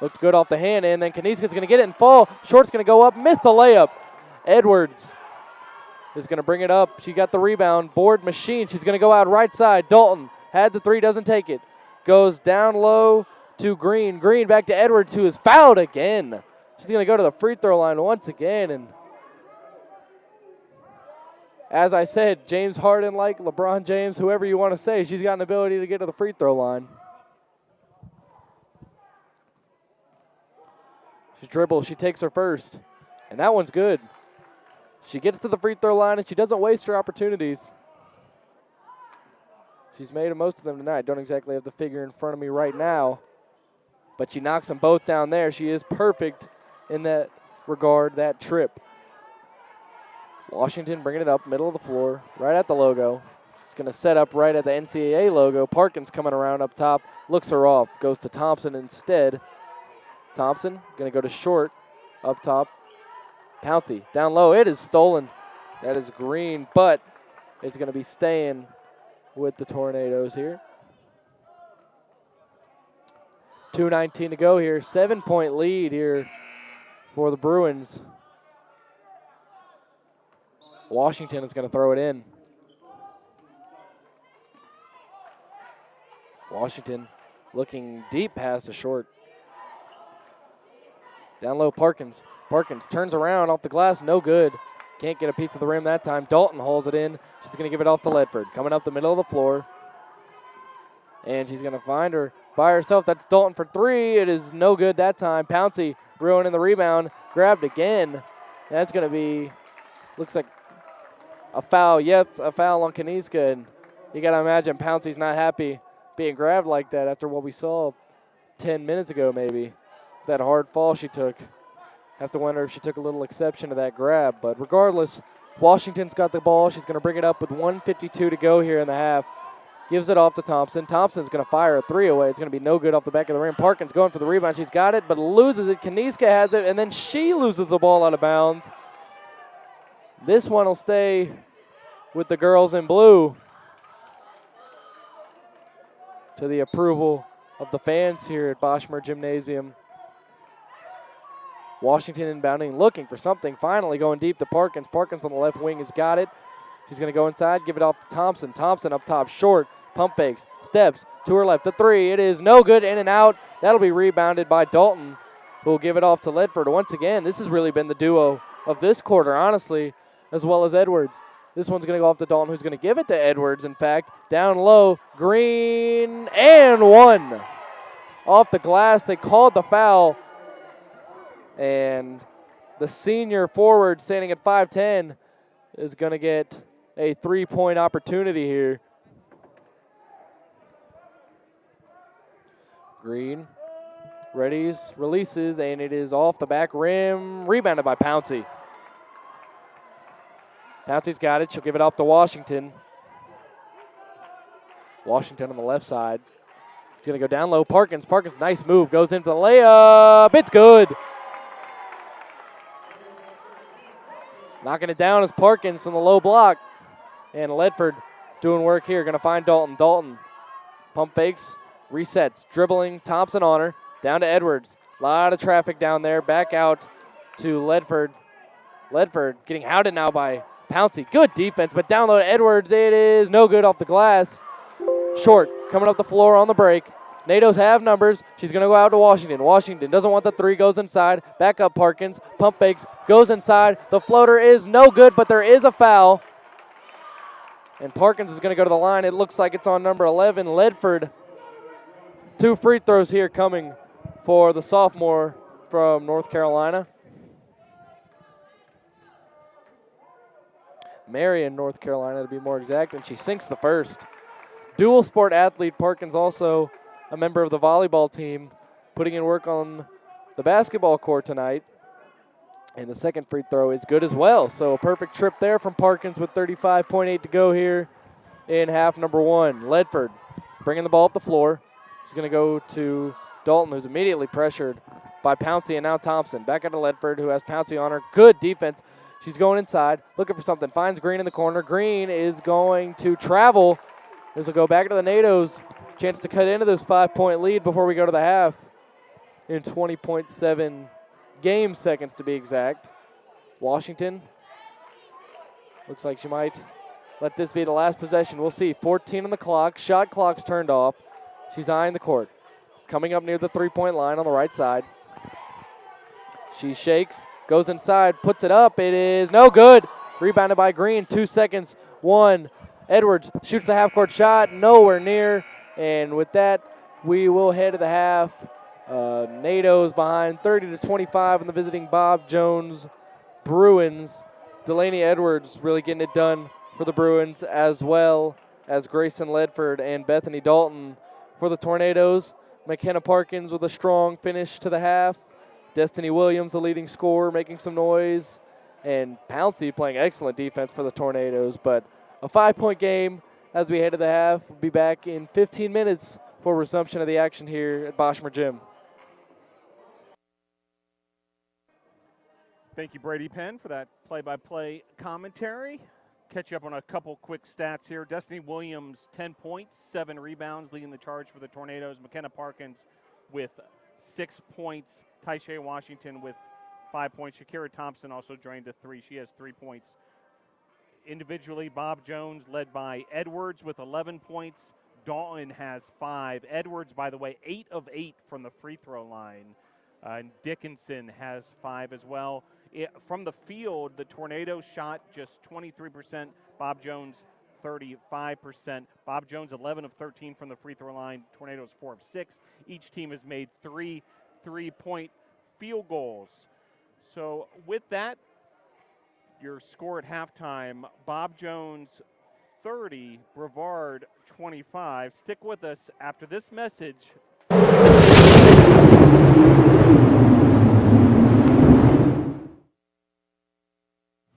Looked good off the hand, and then Kaniska's going to get it and fall. Short's going to go up, miss the layup. Edwards is going to bring it up. She got the rebound. Board machine. She's going to go out right side. Dalton had the 3, doesn't take it. Goes down low to Green. Green back to Edwards, who is fouled again. She's going to go to the free throw line once again. And as I said, James Harden, like LeBron James, whoever you want to say, she's got an ability to get to the free throw line. She dribbles. She takes her first. And that one's good. She gets to the free throw line, and she doesn't waste her opportunities. She's made most of them tonight. Don't exactly have the figure in front of me right now. But she knocks them both down there. She is perfect in that regard, that trip. Washington bringing it up, middle of the floor, right at the logo. She's going to set up right at the NCAA logo. Parkins coming around up top, looks her off, goes to Thompson instead. Thompson going to go to Short up top. Pouncey down low. It is stolen. That is Green, but it's going to be staying with the Tornadoes here. 2:19 to go here. 7-point lead here for the Bruins. Washington is going to throw it in. Washington looking deep past the Short. Down low, Parkins. Parkins turns around off the glass, no good. Can't get a piece of the rim that time. Dalton hauls it in. She's going to give it off to Ledford. Coming up the middle of the floor. And she's going to find her by herself. That's Dalton for 3. It is no good that time. Pouncey ruining the rebound. Grabbed again. That's going to be, looks like a foul. Yep, a foul on Kaniska. And you got to imagine Pouncey's not happy being grabbed like that after what we saw 10 minutes ago maybe. That hard fall she took. Have to wonder if she took a little exception to that grab. But regardless, Washington's got the ball. She's going to bring it up with 1:52 to go here in the half. Gives it off to Thompson. Thompson's going to fire a 3 away. It's going to be no good off the back of the rim. Parkins going for the rebound. She's got it, but loses it. Kaniska has it, and then she loses the ball out of bounds. This one will stay with the girls in blue, to the approval of the fans here at Boschmer Gymnasium. Washington inbounding, looking for something. Finally going deep to Parkins. Parkins on the left wing has got it. She's going to go inside, give it off to Thompson. Thompson up top, Short, pump fakes, steps to her left, the 3. It is no good, in and out. That'll be rebounded by Dalton, who will give it off to Ledford. Once again, this has really been the duo of this quarter, honestly, as well as Edwards. This one's going to go off to Dalton, who's going to give it to Edwards, in fact. Down low, Green, and 1. Off the glass, they called the foul. And the senior forward, standing at 5'10", is going to get a 3-point opportunity here. Green releases, and it is off the back rim, rebounded by Pouncey. Pouncey's got it. She'll give it off to Washington. Washington on the left side. He's going to go down low. Parkins, nice move. Goes into the layup. It's good. Knocking it down is Parkins from the low block. And Ledford doing work here. Going to find Dalton. Dalton pump fakes, resets, dribbling. Thompson on her. Down to Edwards. A lot of traffic down there. Back out to Ledford. Ledford getting hounded now by Pouncey. Good defense, but down low to Edwards. It is no good off the glass. Short coming up the floor on the break. NATO's have numbers. She's going to go out to Washington. Washington doesn't want the three, goes inside. Back up Parkins. Pump fakes, goes inside. The floater is no good, but there is a foul. And Parkins is going to go to the line. It looks like it's on number 11, Ledford. 2 free throws here coming for the sophomore from North Carolina. Marion, North Carolina, to be more exact, and she sinks the first. Dual sport athlete Parkins, also a member of the volleyball team, putting in work on the basketball court tonight. And the second free throw is good as well. So a perfect trip there from Parkins with 35.8 to go here in half number 1. Ledford bringing the ball up the floor. She's going to go to Dalton, who's immediately pressured by Pouncey, and now Thompson. Back into Ledford, who has Pouncey on her. Good defense. She's going inside, looking for something. Finds Green in the corner. Green is going to travel. This will go back to the NATO's. Chance to cut into this 5-point lead before we go to the half in 20.7 game seconds to be exact. Washington looks like she might let this be the last possession. We'll see. 14 on the clock. Shot clock's turned off. She's eyeing the court. Coming up near the three-point line on the right side. She shakes, goes inside, puts it up. It is no good. Rebounded by Green. 2 seconds. 1. Edwards shoots the half-court shot. Nowhere near. And with that, we will head to the half. NATO's behind 30-25 in the visiting Bob Jones Bruins. Delaney Edwards really getting it done for the Bruins, as well as Grayson Ledford and Bethany Dalton for the Tornadoes. McKenna Parkins with a strong finish to the half. Destiny Williams, the leading scorer, making some noise. And Pouncey playing excellent defense for the Tornadoes. But a 5-point game as we head to the half. We'll be back in 15 minutes for resumption of the action here at Boschmer Gym. Thank you, Brady Penn, for that play-by-play commentary. Catch you up on a couple quick stats here. Destiny Williams, 10 points, 7 rebounds, leading the charge for the Tornadoes. McKenna Parkins with 6 points. Taisha Washington with 5 points. Shakira Thompson also drained to 3. She has 3 points. Individually, Bob Jones led by Edwards with 11 points. Dalton has 5. Edwards, by the way, 8 of 8 from the free throw line. And Dickinson has 5 as well. From the field, the Tornadoes shot just 23%. Bob Jones, 35%. Bob Jones, 11 of 13 from the free throw line. Tornadoes, 4 of 6. Each team has made 3 3-point field goals. So with that, your score at halftime, Bob Jones 30, Brevard 25. Stick with us after this message.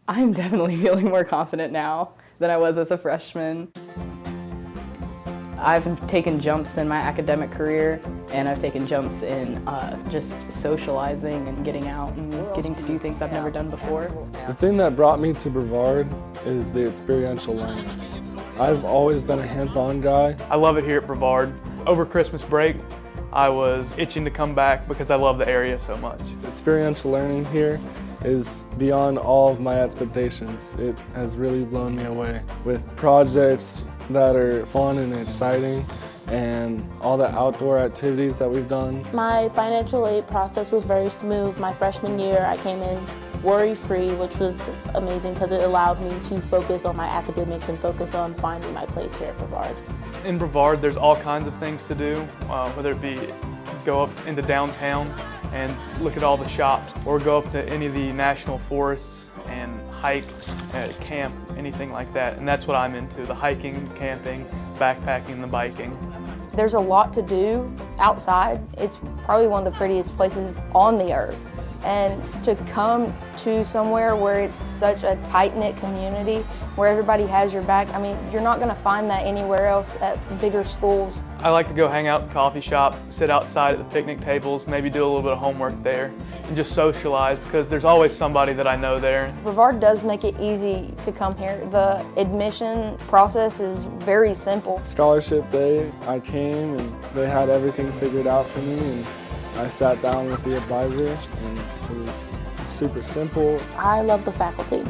I'm definitely feeling more confident now than I was as a freshman. I've taken jumps in my academic career, and I've taken jumps in just socializing and getting out and getting to do things I've never done before. The thing that brought me to Brevard is the experiential learning. I've always been a hands-on guy. I love it here at Brevard. Over Christmas break, I was itching to come back because I love the area so much. Experiential learning here is beyond all of my expectations. It has really blown me away with projects that are fun and exciting and all the outdoor activities that we've done. My financial aid process was very smooth. My freshman year, I came in worry-free, which was amazing because it allowed me to focus on my academics and focus on finding my place here at Brevard. In Brevard, there's all kinds of things to do, whether it be go up into downtown and look at all the shops, or go up to any of the national forests and hike, camp, anything like that. And that's what I'm into, the hiking, camping, backpacking, the biking. There's a lot to do outside. It's probably one of the prettiest places on the earth. And to come to somewhere where it's such a tight-knit community, where everybody has your back, I mean, you're not going to find that anywhere else at bigger schools. I like to go hang out at the coffee shop, sit outside at the picnic tables, maybe do a little bit of homework there, and just socialize because there's always somebody that I know there. Brevard does make it easy to come here. The admission process is very simple. Scholarship day, I came and they had everything figured out for me, and I sat down with the advisor and it was super simple. I love the faculty.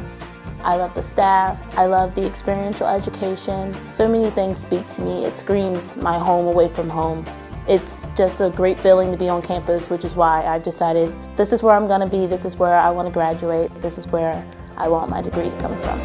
I love the staff. I love the experiential education. So many things speak to me. It screams my home away from home. It's just a great feeling to be on campus, which is why I've decided this is where I'm going to be, this is where I want to graduate, this is where I want my degree to come from.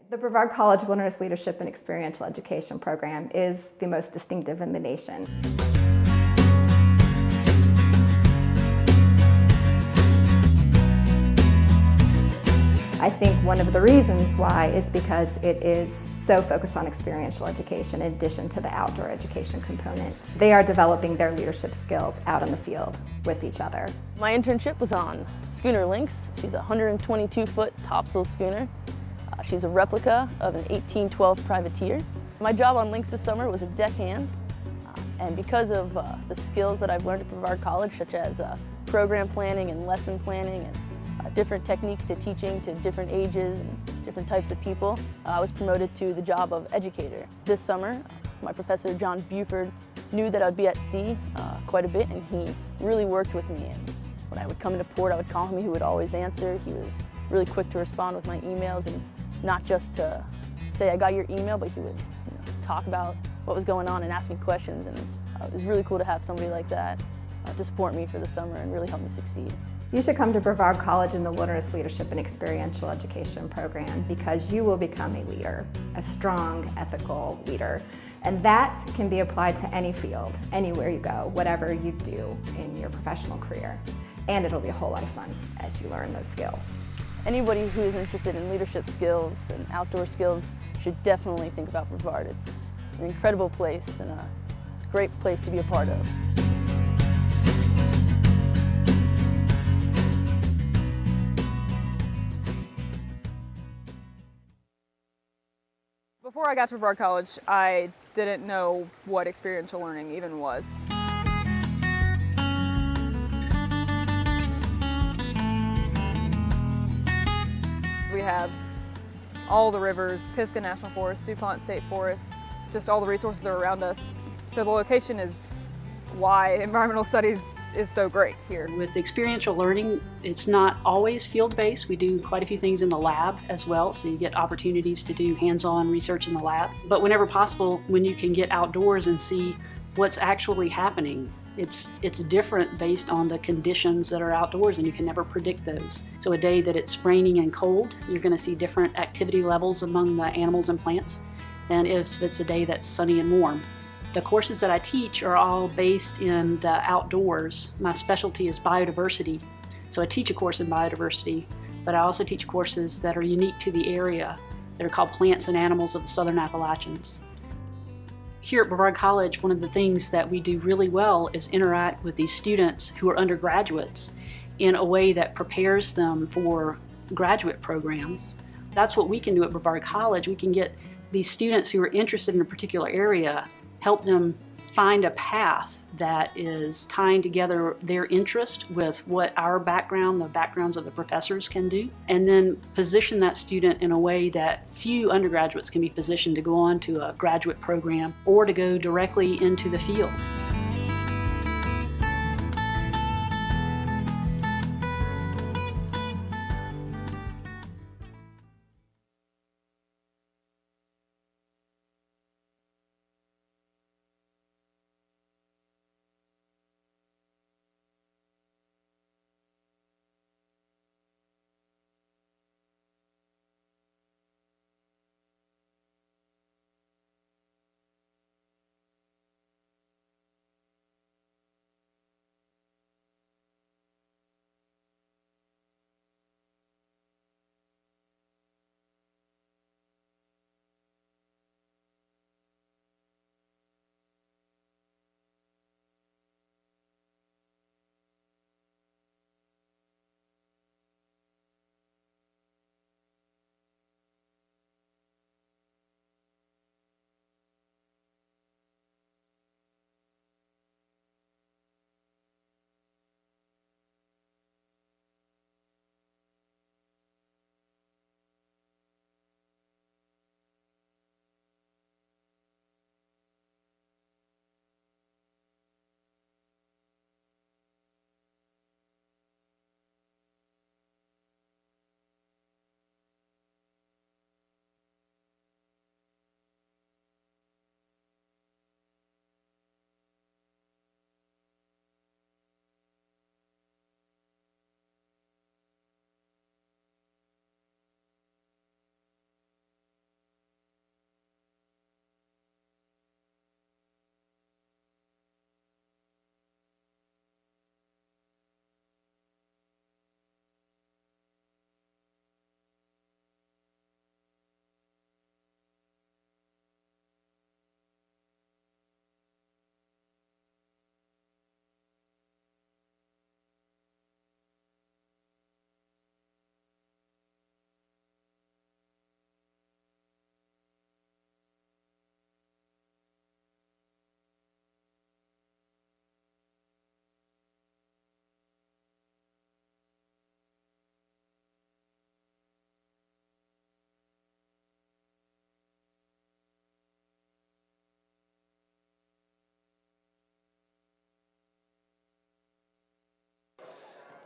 The Brevard College Wilderness Leadership and Experiential Education program is the most distinctive in the nation. I think one of the reasons why is because it is so focused on experiential education in addition to the outdoor education component. They are developing their leadership skills out in the field with each other. My internship was on Schooner Lynx. She's a 122-foot topsail schooner. She's a replica of an 1812 privateer. My job on Lynx this summer was a deckhand, and because of the skills that I've learned at Brevard College, such as program planning and lesson planning and different techniques to teaching to different ages and different types of people, I was promoted to the job of educator. This summer, my professor, John Buford, knew that I'd be at sea quite a bit, and he really worked with me. And when I would come into port, I would call him, he would always answer. He was really quick to respond with my emails, and not just to say, I got your email, but he would talk about what was going on and ask me questions. And it was really cool to have somebody like that to support me for the summer and really help me succeed. You should come to Brevard College in the Wilderness Leadership and Experiential Education program because you will become a leader, a strong, ethical leader. And that can be applied to any field, anywhere you go, whatever you do in your professional career. And it'll be a whole lot of fun as you learn those skills. Anybody who is interested in leadership skills and outdoor skills should definitely think about Brevard. It's an incredible place and a great place to be a part of. Before I got to Brevard College, I didn't know what experiential learning even was. We have all the rivers, Pisgah National Forest, DuPont State Forest, just all the resources are around us. So the location is why environmental studies is so great here. With experiential learning, it's not always field-based. We do quite a few things in the lab as well, so you get opportunities to do hands-on research in the lab. But whenever possible, when you can get outdoors and see what's actually happening, it's different based on the conditions that are outdoors, and you can never predict those. So a day that it's raining and cold, you're going to see different activity levels among the animals and plants than if it's a day that's sunny and warm. The courses that I teach are all based in the outdoors. My specialty is biodiversity, so I teach a course in biodiversity, but I also teach courses that are unique to the area that are called Plants and Animals of the Southern Appalachians. Here at Brevard College, one of the things that we do really well is interact with these students who are undergraduates in a way that prepares them for graduate programs. That's what we can do at Brevard College. We can get these students who are interested in a particular area, help them find a path that is tying together their interest with what our background, the backgrounds of the professors can do, and then position that student in a way that few undergraduates can be positioned to go on to a graduate program or to go directly into the field.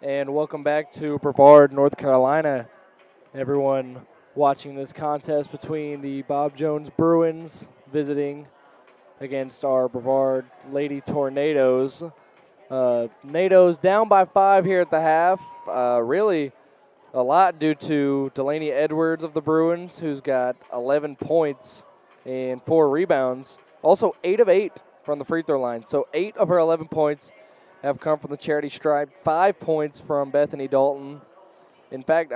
And welcome back to Brevard, North Carolina. Everyone watching this contest between the Bob Jones Bruins visiting against our Brevard Lady Tornadoes. Nados down by 5 here at the half. Really a lot due to Delaney Edwards of the Bruins, who's got 11 points and 4 rebounds. Also 8 of 8 from the free throw line. So 8 of her 11 points have come from the charity stripe. 5 points from Bethany Dalton. In fact,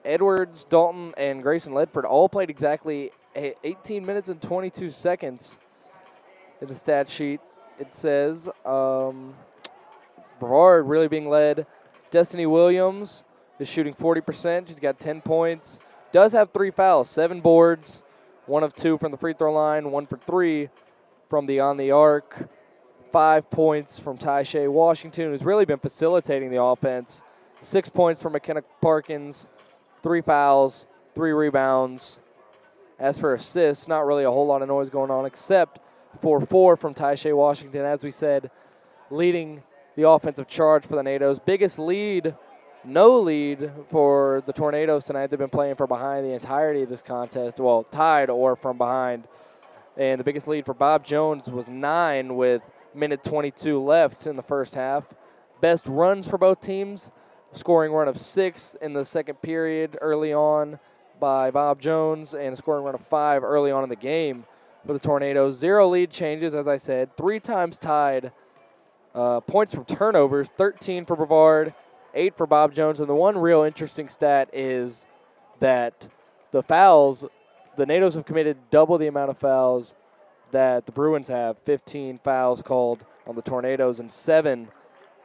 Edwards, Dalton, and Grayson Ledford all played exactly 18 minutes and 22 seconds. In the stat sheet, it says Brevard really being led. Destiny Williams is shooting 40%. She's got 10 points. Does have 3 fouls, 7 boards, 1 of 2 from the free throw line, 1 for 3 from the on the arc. 5 points from Ty-Shay Washington, who's really been facilitating the offense. 6 points from McKenna Parkins, 3 fouls, 3 rebounds, As for assists, not really a whole lot of noise going on except for 4 from Taisha Washington, as we said, leading the offensive charge for the Nados. Biggest lead, no lead for the Tornadoes tonight. They've been playing from behind the entirety of this contest, well, tied or from behind. And the biggest lead for Bob Jones was 9 with minute 22 left in the first half. Best runs for both teams, scoring run of 6 in the second period early on by Bob Jones, and a scoring run of 5 early on in the game for the Tornadoes. 0 lead changes, as I said, 3 times tied. Points from turnovers, 13 for Brevard, 8 for Bob Jones. And the one real interesting stat is that the fouls, the Nados have committed double the amount of fouls that the Bruins have. 15 fouls called on the Tornadoes and 7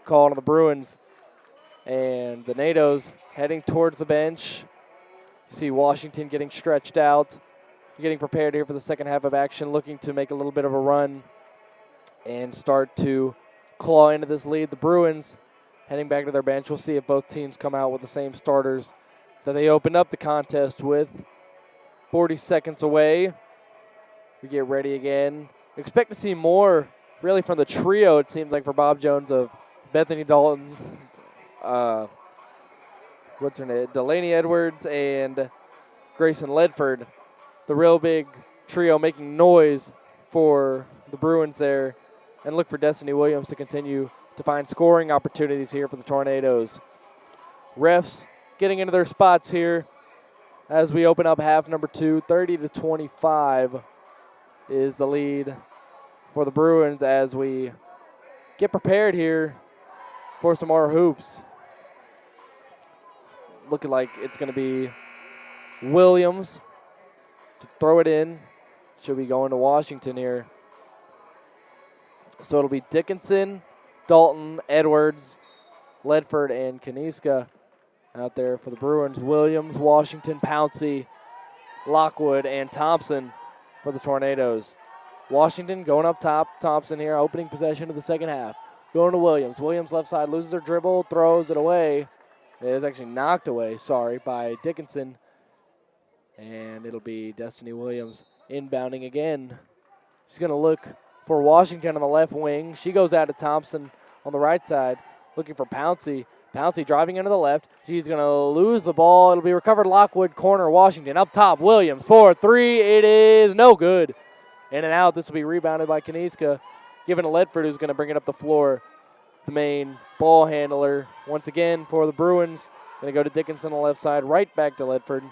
called on the Bruins. And the Nados heading towards the bench. You see Washington getting stretched out, getting prepared here for the second half of action, looking to make a little bit of a run and start to claw into this lead. The Bruins heading back to their bench. We'll see if both teams come out with the same starters that they opened up the contest with. 40 seconds away. We get ready again. Expect to see more really from the trio, it seems like, for Bob Jones, of Bethany Dalton, what's her name? Delaney Edwards and Grayson Ledford. The real big trio making noise for the Bruins there. And look for Destiny Williams to continue to find scoring opportunities here for the Tornadoes. Refs getting into their spots here as we open up half number 2. 30-25 is the lead for the Bruins as we get prepared here for some more hoops. Looking like it's going to be Williams to throw it in. Should be going to Washington here. So it'll be Dickinson, Dalton, Edwards, Ledford, and Kaniska out there for the Bruins. Williams, Washington, Pouncey, Lockwood, and Thompson for the Tornadoes. Washington going up top. Thompson here, opening possession of the second half. Going to Williams. Williams left side, loses her dribble, throws it away. It is actually knocked away, by Dickinson. And it'll be Destiny Williams inbounding again. She's going to look for Washington on the left wing. She goes out to Thompson on the right side, looking for Pouncey. Pouncey driving into the left. She's going to lose the ball. It'll be recovered. Lockwood, corner, Washington. Up top, Williams, 4-3. It is no good. In and out. This will be rebounded by Kaniska, given to Ledford, who's going to bring it up the floor. The main ball handler once again for the Bruins. Going to go to Dickinson on the left side, right back to Ledford.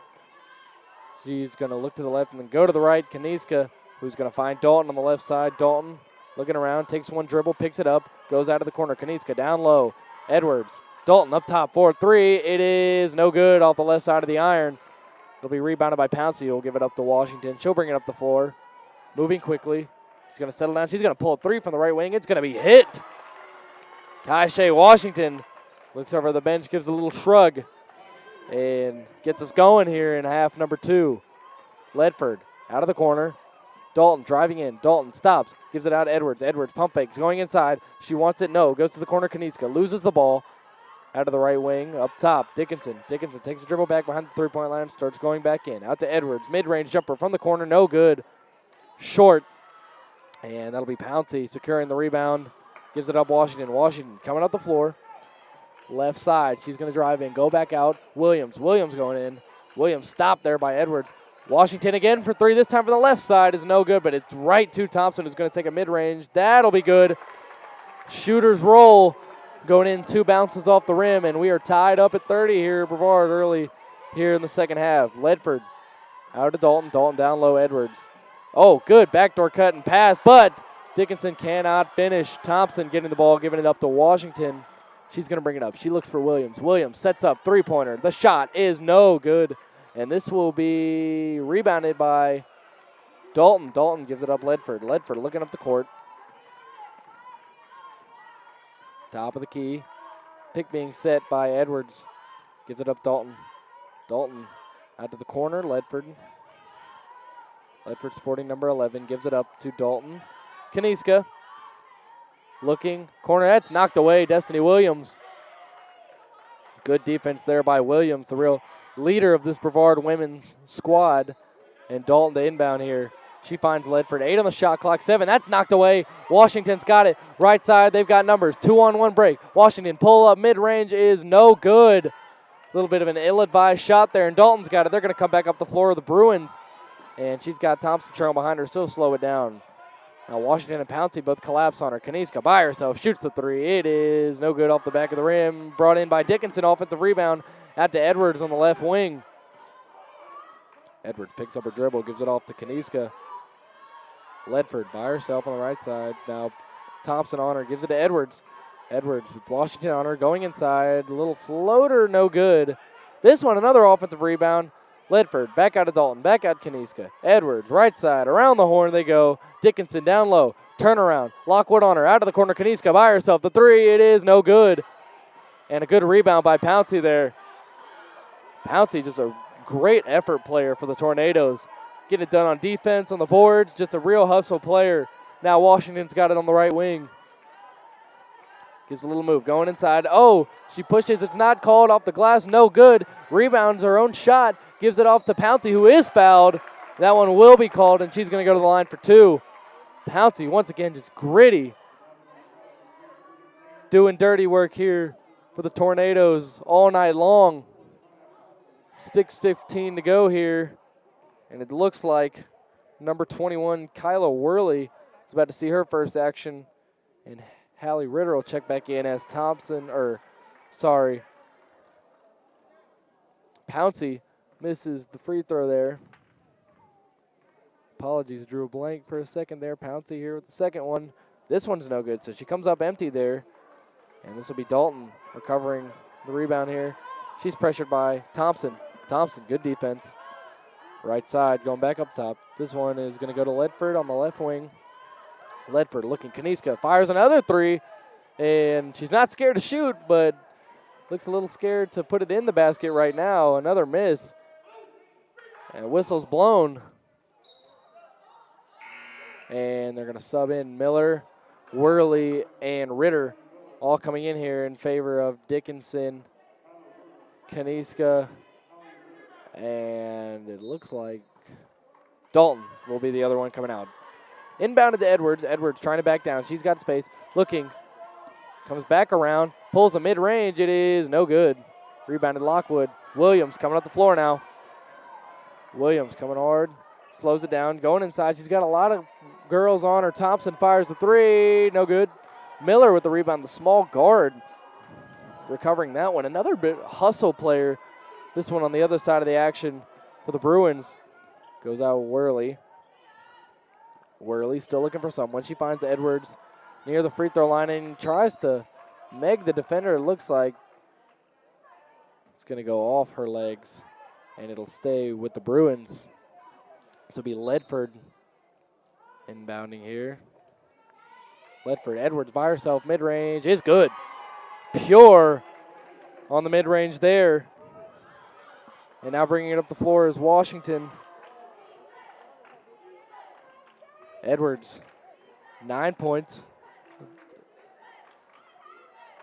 She's going to look to the left and then go to the right. Kaniska, who's going to find Dalton on the left side. Dalton looking around, takes one dribble, picks it up, goes out of the corner. Kaniska down low. Edwards. Dalton up top, 4-3. It is no good off the left side of the iron. It'll be rebounded by Pouncey, who'll give it up to Washington. She'll bring it up the floor. Moving quickly. She's going to settle down. She's going to pull a 3 from the right wing. It's going to be hit. Taisha Washington looks over the bench, gives a little shrug, and gets us going here in half number 2. Ledford out of the corner. Dalton driving in. Dalton stops. Gives it out to Edwards. Edwards pump fakes. Going inside. She wants it. No. Goes to the corner. Kaniska loses the ball. Out of the right wing. Up top. Dickinson. Dickinson takes a dribble back behind the three-point line. Starts going back in. Out to Edwards. Mid-range jumper from the corner. No good. Short. And that'll be Pouncey securing the rebound. Gives it up Washington. Washington coming up the floor. Left side. She's going to drive in. Go back out. Williams. Williams going in. Williams stopped there by Edwards. Washington again for 3. This time for the left side is no good, but it's right to Thompson, who's going to take a mid-range. That'll be good. Shooter's roll going in. 2 bounces off the rim, and we are tied up at 30 here. Brevard early here in the second half. Ledford out to Dalton. Dalton down low. Edwards. Oh, good backdoor cut and pass, but Dickinson cannot finish. Thompson getting the ball, giving it up to Washington. She's going to bring it up. She looks for Williams. Williams sets up, three-pointer. The shot is no good. And this will be rebounded by Dalton. Dalton gives it up Ledford. Ledford looking up the court. Top of the key. Pick being set by Edwards. Gives it up Dalton. Dalton out to the corner. Ledford. Ledford sporting number 11. Gives it up to Dalton. Kaniska looking. Corner, that's knocked away. Destiny Williams. Good defense there by Williams, the real leader of this Brevard women's squad. And Dalton to inbound here. She finds Ledford. 8 on the shot clock. 7. That's knocked away. Washington's got it. Right side, they've got numbers. 2-on-1 break. Washington pull up mid-range is no good. A little bit of an ill-advised shot there, and Dalton's got it. They're going to come back up the floor of the Bruins. And she's got Thompson trailing behind her, so slow it down. Now Washington and Pouncey both collapse on her. Kaniska by herself shoots the 3. It is no good off the back of the rim. Brought in by Dickinson. Offensive rebound out to Edwards on the left wing. Edwards picks up her dribble, gives it off to Kaniska. Ledford by herself on the right side. Now Thompson on her, gives it to Edwards. Edwards with Washington on her, going inside. A little floater, no good. This one, another offensive rebound. Ledford, back out of Dalton, back out Kaniska. Edwards, right side, around the horn they go. Dickinson down low, turnaround. Lockwood on her, out of the corner. Kaniska by herself. The 3, it is no good. And a good rebound by Pouncey there. Pouncey, just a great effort player for the Tornadoes. Getting it done on defense, on the boards, just a real hustle player. Now Washington's got it on the right wing. Gives a little move, going inside. Oh, she pushes, it's not called, off the glass, no good. Rebounds her own shot, gives it off to Pouncey, who is fouled. That one will be called, and she's going to go to the line for 2. Pouncey, once again, just gritty. Doing dirty work here for the Tornadoes all night long. 6:15 to go here, and it looks like number 21, Kyla Worley, is about to see her first action, and Hallie Ritter will check back in as Pouncey misses the free throw there. Apologies, drew a blank for a second there. Pouncey here with the second one. This one's no good, so she comes up empty there, and this will be Dalton recovering the rebound here. She's pressured by Thompson. Thompson, good defense. Right side, going back up top. This one is going to go to Ledford on the left wing. Ledford looking. Kaniska fires another 3, and she's not scared to shoot, but looks a little scared to put it in the basket right now. Another miss. And whistle's blown. And they're going to sub in Miller, Worley, and Ritter, all coming in here in favor of Dickinson, Kaniska, and it looks like Dalton will be the other one coming out. Inbounded to Edwards. Edwards trying to back down. She's got space. Looking. Comes back around. Pulls a mid-range. It is no good. Rebounded Lockwood. Williams coming up the floor now. Williams coming hard. Slows it down. Going inside. She's got a lot of girls on her. Thompson fires the 3. No good. Miller with the rebound. The small guard recovering that one. Another bit hustle player. This one on the other side of the action for the Bruins. Goes out Worley. Worley still looking for someone. She finds Edwards near the free throw line and tries to meg the defender. It looks like it's going to go off her legs, and it'll stay with the Bruins. This will be Ledford inbounding here. Ledford, Edwards by herself, mid-range is good. Pure on the mid-range there. And now bringing it up the floor is Washington. Edwards, 9 points.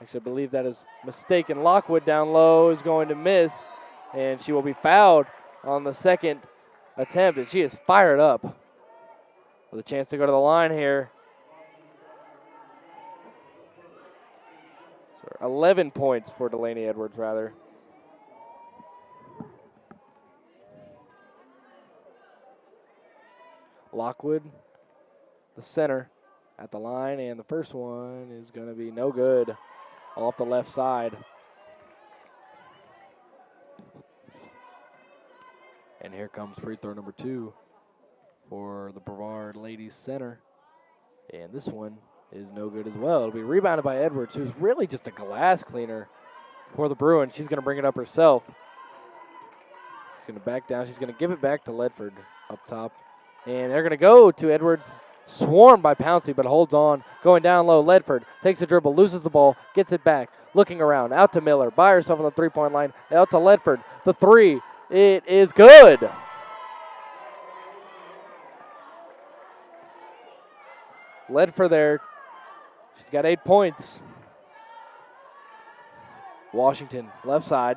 Actually, I believe that is mistaken. Lockwood down low is going to miss, and she will be fouled on the second attempt, and she is fired up with a chance to go to the line here. So 11 points for Delaney Edwards, rather. Lockwood, the center, at the line, and the first one is going to be no good off the left side. And here comes free throw number 2 for the Brevard ladies center. And this one is no good as well. It'll be rebounded by Edwards, who's really just a glass cleaner for the Bruins. She's going to bring it up herself. She's going to back down. She's going to give it back to Ledford up top. And they're going to go to Edwards, swarmed by Pouncey, but holds on. Going down low, Ledford takes a dribble, loses the ball, gets it back, looking around, out to Miller, by herself on the three-point line, out to Ledford. The 3, it is good. Ledford there. She's got 8 points. Washington, left side,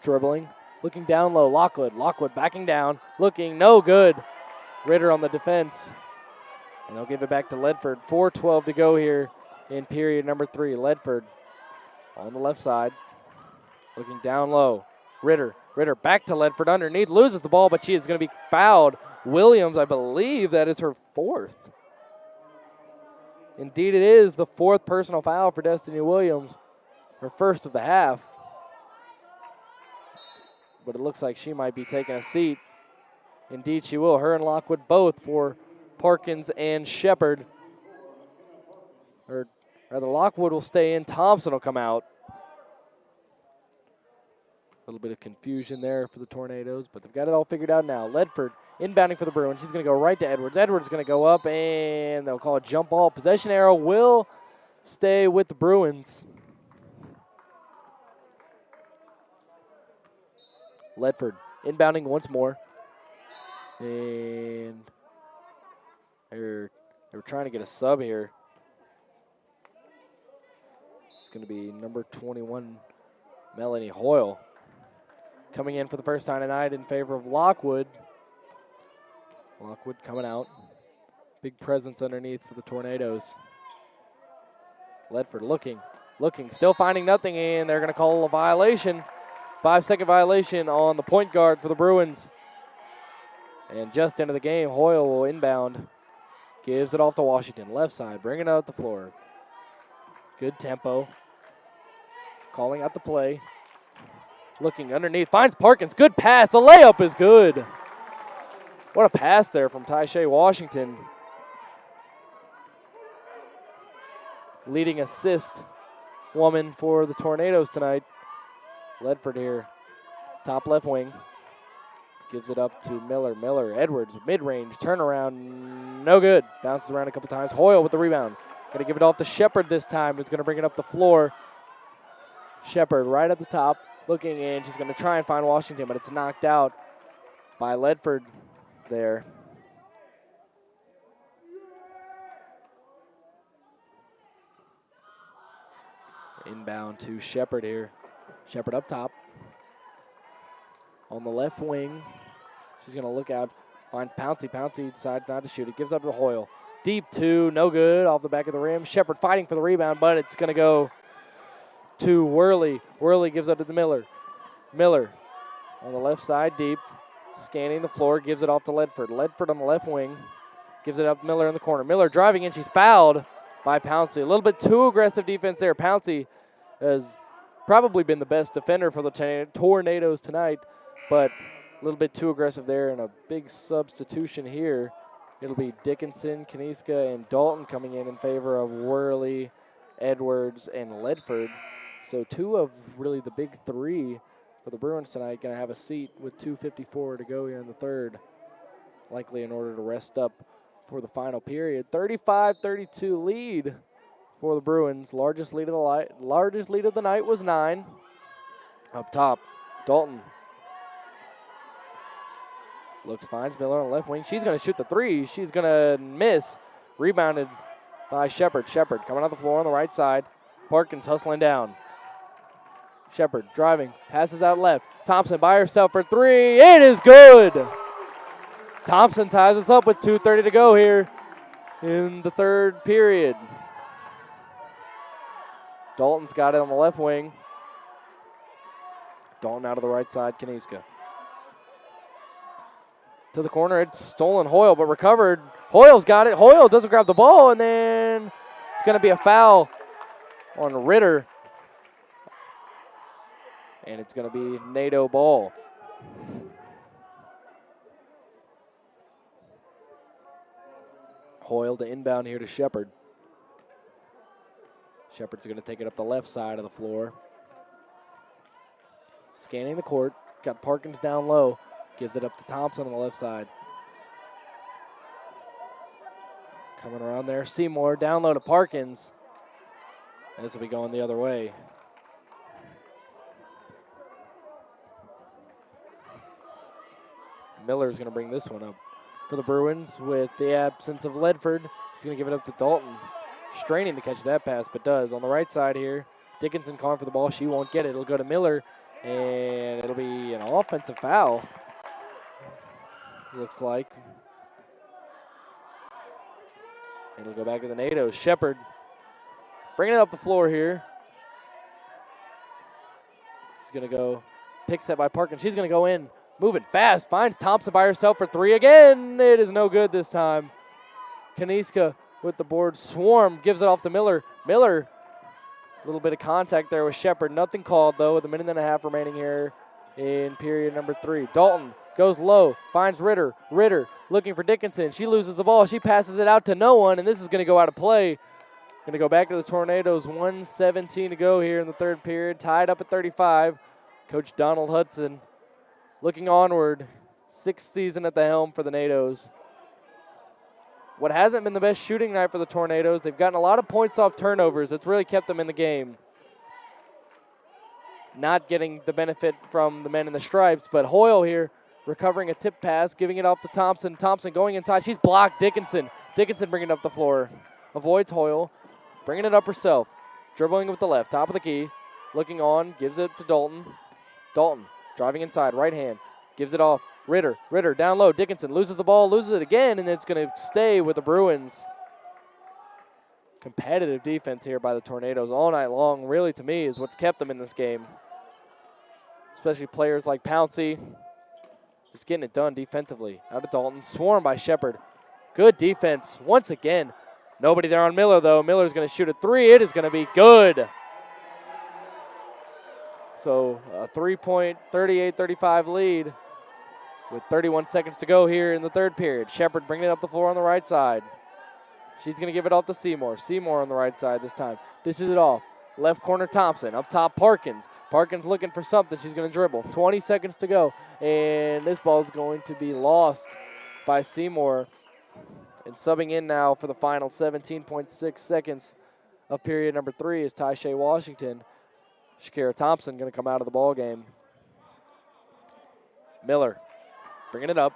dribbling, Looking down low, Lockwood. Lockwood backing down, looking no good. Ritter on the defense. And they'll give it back to Ledford. 4:12 to go here in period number 3. Ledford on the left side. Looking down low. Ritter back to Ledford underneath. Loses the ball, but she is going to be fouled. Williams, I believe that is her 4th. Indeed it is the 4th personal foul for Destiny Williams. Her 1st of the half. But it looks like she might be taking a seat. Indeed she will. Her and Lockwood both for Parkins and Shepard. Or rather, Lockwood will stay in. Thompson will come out. A little bit of confusion there for the Tornadoes, but they've got it all figured out now. Ledford inbounding for the Bruins. She's going to go right to Edwards. Edwards is going to go up, and they'll call a jump ball. Possession arrow will stay with the Bruins. Ledford inbounding once more. And they were trying to get a sub here. It's going to be number 21, Melanie Hoyle, coming in for the first time tonight in favor of Lockwood. Lockwood coming out. Big presence underneath for the Tornadoes. Ledford looking, still finding nothing, and they're going to call a violation. 5-second violation on the point guard for the Bruins. And just into the game, Hoyle will inbound. Gives it off to Washington. Left side, bringing it up the floor. Good tempo. Calling out the play. Looking underneath, finds Parkins. Good pass. The layup is good. What a pass there from Taisha Washington. Leading assist woman for the Tornadoes tonight. Ledford here, top left wing. Gives it up to Miller. Edwards, mid-range, turnaround, no good. Bounces around a couple times. Hoyle with the rebound. Going to give it off to Shepard this time, who's going to bring it up the floor. Shepard right at the top, looking in. She's going to try and find Washington, but it's knocked out by Ledford there. Inbound to Shepard here. Shepard up top. On the left wing. She's going to look out. Finds Pouncey. Pouncey decides not to shoot it. Gives up to Hoyle. Deep 2. No good. Off the back of the rim. Shepard fighting for the rebound, but it's going to go to Worley. Worley gives up to the Miller. Miller on the left side. Deep. Scanning the floor. Gives it off to Ledford. Ledford on the left wing. Gives it up to Miller in the corner. Miller driving in. She's fouled by Pouncey. A little bit too aggressive defense there. Pouncey has probably been the best defender for the Tornadoes tonight, but a little bit too aggressive there, and a big substitution here. It'll be Dickinson, Kaniska, and Dalton coming in favor of Worley, Edwards, and Ledford. So 2 of really the big 3 for the Bruins tonight going to have a seat with 2:54 to go here in the third, likely in order to rest up for the final period. 35-32 lead for the Bruins. Largest lead of the night was 9. Up top, Dalton looks, finds Miller on the left wing. She's going to shoot the 3. She's going to miss. Rebounded by Shepard. Shepard coming off the floor on the right side. Parkins hustling down. Shepard driving, passes out left. Thompson by herself for 3. It is good. Thompson ties us up with 2:30 to go here in the third period. Dalton's got it on the left wing. Dalton out of the right side, Kaniska. To the corner, it's stolen Hoyle, but recovered. Hoyle's got it. Hoyle doesn't grab the ball, and then it's going to be a foul on Ritter. And it's going to be NATO ball. Hoyle to inbound here to Shepard. Shepard's going to take it up the left side of the floor. Scanning the court. Got Parkins down low. Gives it up to Thompson on the left side. Coming around there. Seymour down low to Parkins. And this will be going the other way. Miller's going to bring this one up for the Bruins with the absence of Ledford. He's going to give it up to Dalton. Straining to catch that pass, but does. On the right side here, Dickinson calling for the ball. She won't get it. It'll go to Miller. And it'll be an offensive foul, looks like. It'll go back to the NATOs. Shepard bringing it up the floor here. She's going to go, pick set by Parkin. She's going to go in, moving fast, finds Thompson by herself for three again. It is no good this time. Kaniska with the board. Swarm gives it off to Miller. Miller, a little bit of contact there with Shepard. Nothing called, though, with a minute and a half remaining here in period number 3. Dalton goes low, finds Ritter. Ritter looking for Dickinson. She loses the ball. She passes it out to no one, and this is going to go out of play. Going to go back to the Tornadoes. 1:17 to go here in the third period. Tied up at 35. Coach Donald Hudson looking onward. 6th season at the helm for the NATOs. What hasn't been the best shooting night for the Tornadoes. They've gotten a lot of points off turnovers. It's really kept them in the game. Not getting the benefit from the men in the stripes, but Hoyle here recovering a tip pass, giving it off to Thompson. Thompson going inside. She's blocked. Dickinson. Dickinson bringing it up the floor. Avoids Hoyle. Bringing it up herself. Dribbling with the left. Top of the key. Looking on. Gives it to Dalton. Dalton driving inside. Right hand. Gives it off. Ritter down low. Dickinson loses the ball. Loses it again. And it's going to stay with the Bruins. Competitive defense here by the Tornadoes all night long. Really, to me, is what's kept them in this game. Especially players like Pouncey. Just getting it done defensively. Out of Dalton. Swarmed by Shepard. Good defense once again. Nobody there on Miller, though. Miller's going to shoot a three. It is going to be good. So a 3-point, 38-35 lead with 31 seconds to go here in the third period. Shepard bringing it up the floor on the right side. She's going to give it off to Seymour. Seymour on the right side this time. Dishes it off. Left corner Thompson. Up top Parkins. Parkins looking for something. She's going to dribble. 20 seconds to go. And this ball is going to be lost by Seymour. And subbing in now for the final 17.6 seconds of period number 3 is Ty-Shay Washington. Shakira Thompson going to come out of the ball game. Miller bringing it up.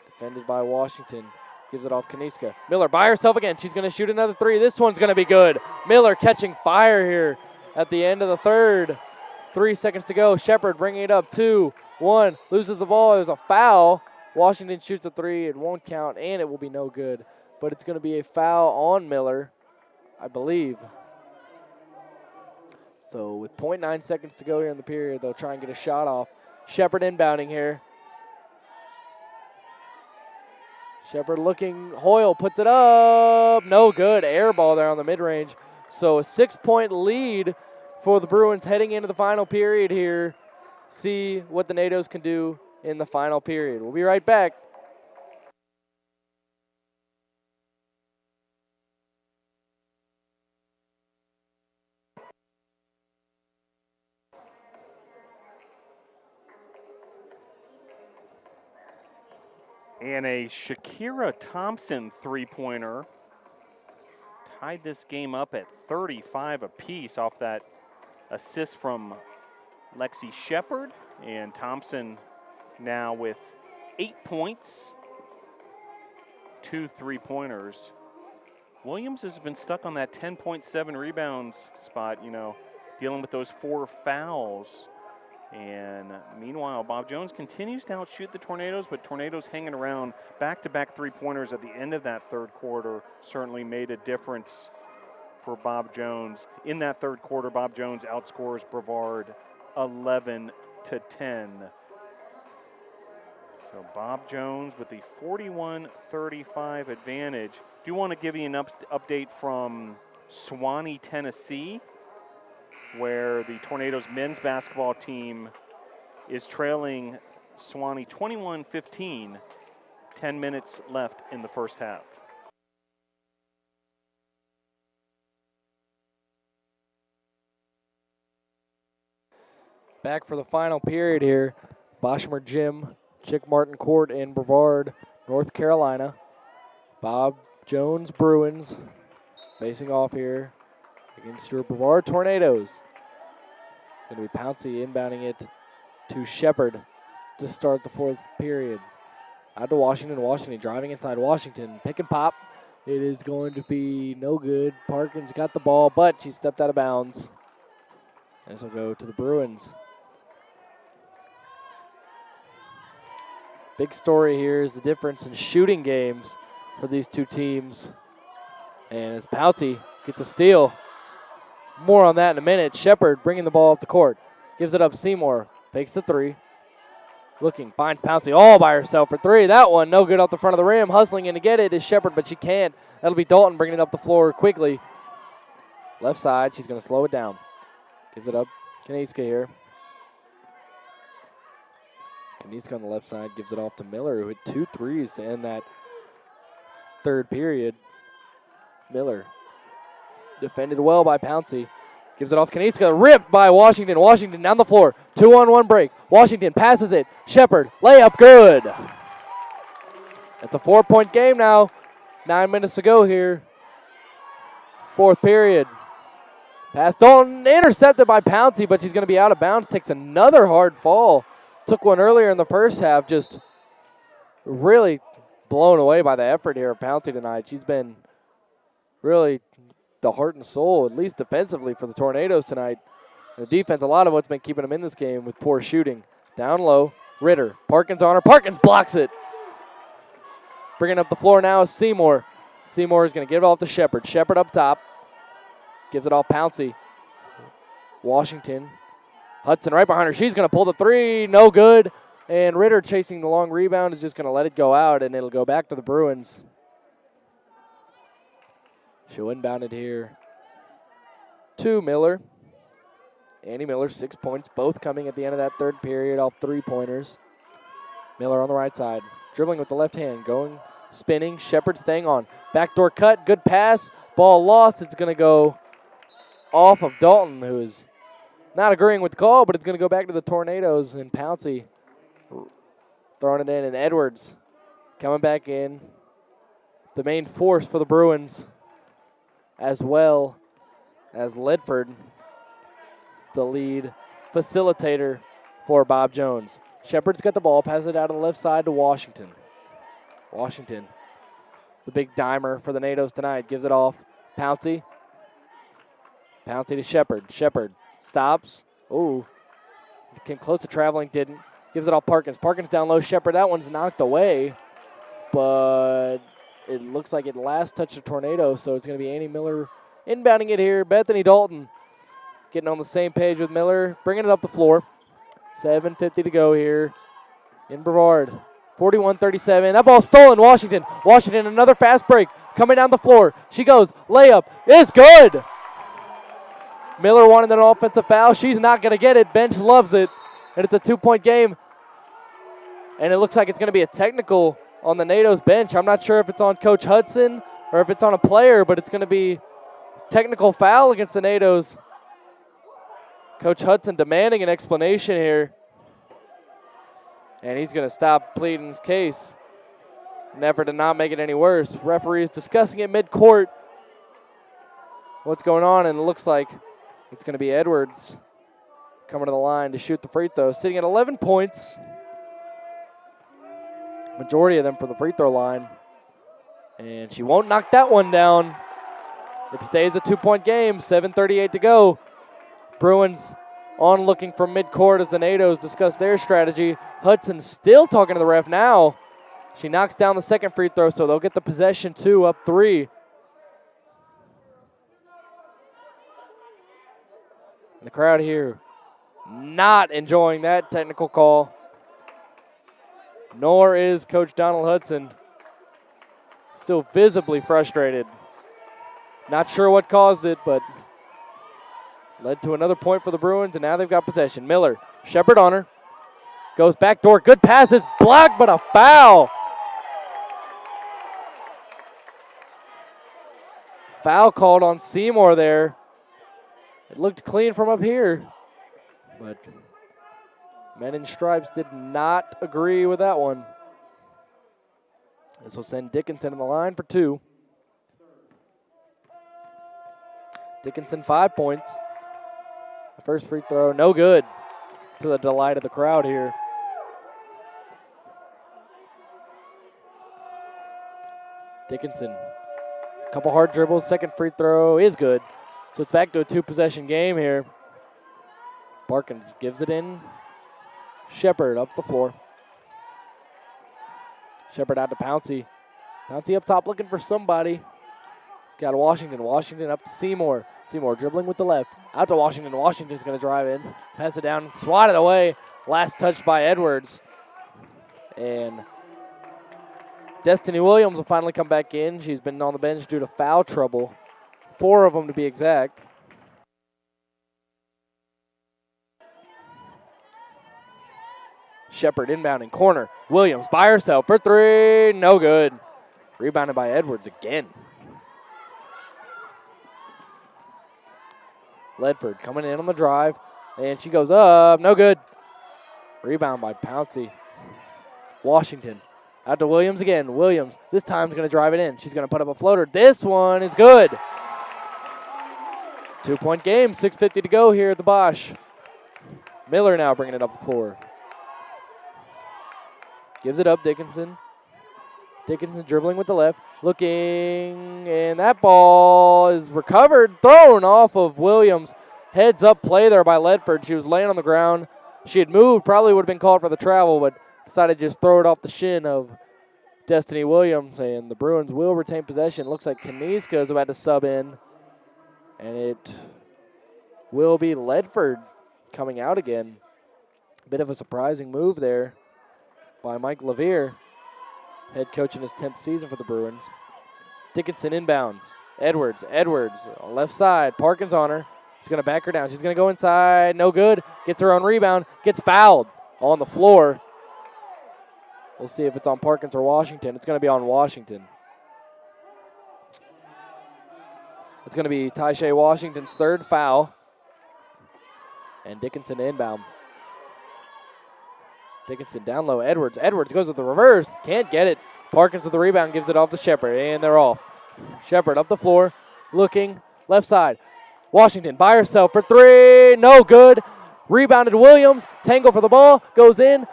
Defended by Washington. Gives it off Kaniska. Miller by herself again. She's going to shoot another three. This one's going to be good. Miller catching fire here at the end of the third. 3 seconds to go. Shepard bringing it up. 2, 1. Loses the ball. It was a foul. Washington shoots a three. It won't count, and it will be no good. But it's going to be a foul on Miller, I believe. So with 0.9 seconds to go here in the period, they'll try and get a shot off. Shepard inbounding here. Shepard looking. Hoyle puts it up. No good. Air ball there on the mid-range. So a 6-point lead for the Bruins heading into the final period here. See what the NATOs can do in the final period. We'll be right back. And a Shakira Thompson three-pointer tied this game up at 35 apiece off that assist from Lexi Shepard. And Thompson now with 8 points, 2 3-pointers. Williams has been stuck on that 10.7 rebounds spot, dealing with those 4 fouls. And meanwhile, Bob Jones continues to outshoot the Tornadoes, but Tornadoes hanging around. Back-to-back three-pointers at the end of that third quarter certainly made a difference for Bob Jones. In that third quarter, Bob Jones outscores Brevard 11-10. So Bob Jones with the 41-35 advantage. Do want to give you an update from Suwanee, Tennessee, where the Tornadoes men's basketball team is trailing Suwanee 21-15, 10 minutes left in the first half. Back for the final period here. Boschmer Gym, Chick Martin Court in Brevard, North Carolina. Bob Jones Bruins facing off here against your Brevard Tornadoes. It's going to be Pouncey inbounding it to Shepard to start the fourth period. Out to Washington. Washington driving inside Washington. Pick and pop. It is going to be no good. Parkins got the ball, but she stepped out of bounds. This will go to the Bruins. Big story here is the difference in shooting games for these two teams. And as Pouncey gets a steal, more on that in a minute. Shepard bringing the ball up the court. Gives it up Seymour. Fakes the three. Looking, finds Pouncey all by herself for three. That one no good off the front of the rim. Hustling in to get it is Shepard, but she can't. That'll be Dalton bringing it up the floor quickly. Left side, she's going to slow it down. Gives it up. Kaniska here. Kaniska on the left side gives it off to Miller, who hit 2 threes to end that third period. Miller defended well by Pouncey. Gives it off Kaniska. Ripped by Washington. Washington down the floor. 2-on-1 break. Washington passes it. Shepard. Layup good. It's a 4-point game now. 9 minutes to go here. Fourth period. Pass Dalton. Intercepted by Pouncey, but she's going to be out of bounds. Takes another hard fall. Took one earlier in the first half. Just really blown away by the effort here of Pouncey tonight. She's been really the heart and soul, at least defensively, for the Tornadoes tonight. The defense, a lot of what's been keeping them in this game with poor shooting. Down low, Ritter. Parkins on her. Parkins blocks it. Bringing up the floor now is Seymour. Seymour is going to give it off to Shepard. Shepard up top. Gives it off Pouncey. Washington. Hudson right behind her. She's going to pull the three. No good. And Ritter chasing the long rebound is just going to let it go out, and it'll go back to the Bruins. She'll inbound it here to Miller. Annie Miller, 6 points, both coming at the end of that third period off 3-pointers. Miller on the right side, dribbling with the left hand, going, spinning. Shepard staying on. Backdoor cut, good pass. Ball lost. It's going to go off of Dalton, who is not agreeing with the call, but it's going to go back to the Tornadoes. And Pouncey throwing it in, and Edwards coming back in. The main force for the Bruins, as well as Ledford, the lead facilitator for Bob Jones. Shepard's got the ball, passes it out on the left side to Washington. Washington, the big dimer for the Nados tonight, gives it off. Pouncey. Pouncey to Shepard. Shepard stops. Ooh, came close to traveling, didn't. Gives it off Parkins. Parkins down low. Shepard, that one's knocked away, but it looks like it last touched the Tornado, so it's going to be Annie Miller inbounding it here. Bethany Dalton getting on the same page with Miller, bringing it up the floor. 7:50 to go here in Brevard. 41-37. That ball stolen. Washington. Washington, another fast break coming down the floor. She goes. Layup is good. Miller wanted an offensive foul. She's not going to get it. Bench loves it. And it's a 2-point game. And it looks like it's going to be a technical on the Nados bench. I'm not sure if it's on Coach Hudson or if it's on a player, but it's going to be technical foul against the Nados. Coach Hudson demanding an explanation here. And he's going to stop pleading his case. An effort to not make it any worse. Referee is discussing it mid-court. What's going on, and it looks like it's going to be Edwards coming to the line to shoot the free throw. Sitting at 11 points. Majority of them for the free throw line. And she won't knock that one down. It stays a 2-point game, 7:38 to go. Bruins on looking from midcourt as the Nados discuss their strategy. Hudson still talking to the ref now. She knocks down the second free throw, so they'll get the possession 2 up 3. And the crowd here not enjoying that technical call. Nor is Coach Donald Hudson. Still visibly frustrated. Not sure what caused it, but led to another point for the Bruins, and now they've got possession. Miller, Shepard on her. Goes back door. Good pass. Is blocked, but a foul. Foul called on Seymour there. It looked clean from up here, but Men in Stripes did not agree with that one. This will send Dickinson in the line for 2. Dickinson 5 points. The first free throw, no good, to the delight of the crowd here. Dickinson, a couple hard dribbles, second free throw is good. So it's back to a 2-possession game here. Parkins gives it in. Shepard up the floor. Shepard out to Pouncey. Pouncey up top looking for somebody. He's got Washington. Washington up to Seymour. Seymour dribbling with the left. Out to Washington. Washington's going to drive in. Pass it down and swat it away. Last touch by Edwards. And Destiny Williams will finally come back in. She's been on the bench due to foul trouble. 4 of them to be exact. Shepard inbounding corner. Williams by herself for 3. No good. Rebounded by Edwards again. Ledford coming in on the drive. And she goes up. No good. Rebound by Pouncey. Washington. Out to Williams again. Williams this time's going to drive it in. She's going to put up a floater. This one is good. 2-point game. 6:50 to go here at the Bosch. Miller now bringing it up the floor. Gives it up, Dickinson. Dickinson dribbling with the left. Looking, and that ball is recovered, thrown off of Williams. Heads up play there by Ledford. She was laying on the ground. She had moved, probably would have been called for the travel, but decided to just throw it off the shin of Destiny Williams. And the Bruins will retain possession. Looks like Kaniska is about to sub in. And it will be Ledford coming out again. Bit of a surprising move there by Mike Levere, head coach in his 10th season for the Bruins. Dickinson inbounds. Edwards on left side. Parkins on her. She's going to back her down. She's going to go inside. No good. Gets her own rebound. Gets fouled on the floor. We'll see if it's on Parkins or Washington. It's going to be on Washington. It's going to be Taisha Washington's 3rd foul. And Dickinson inbound. Dickinson down low. Edwards goes with the reverse. Can't get it. Parkins with the rebound. Gives it off to Shepard. And they're off. Shepard up the floor. Looking. Left side. Washington by herself for 3. No good. Rebounded Williams. Tangle for the ball. Goes in.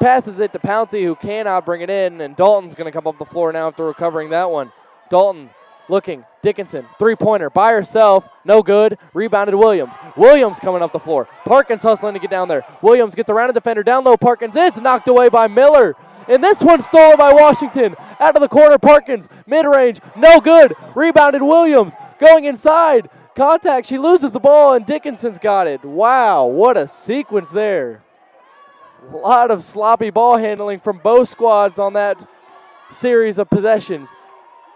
Passes it to Pouncey, who cannot bring it in. And Dalton's going to come up the floor now after recovering that one. Dalton looking. Dickinson. 3-pointer by herself. No good. Rebounded Williams. Williams coming up the floor. Parkins hustling to get down there. Williams gets around a defender. Down low. Parkins. It's knocked away by Miller. And this one's stolen by Washington. Out of the corner. Parkins. Mid-range. No good. Rebounded Williams. Going inside. Contact. She loses the ball and Dickinson's got it. Wow. What a sequence there. A lot of sloppy ball handling from both squads on that series of possessions.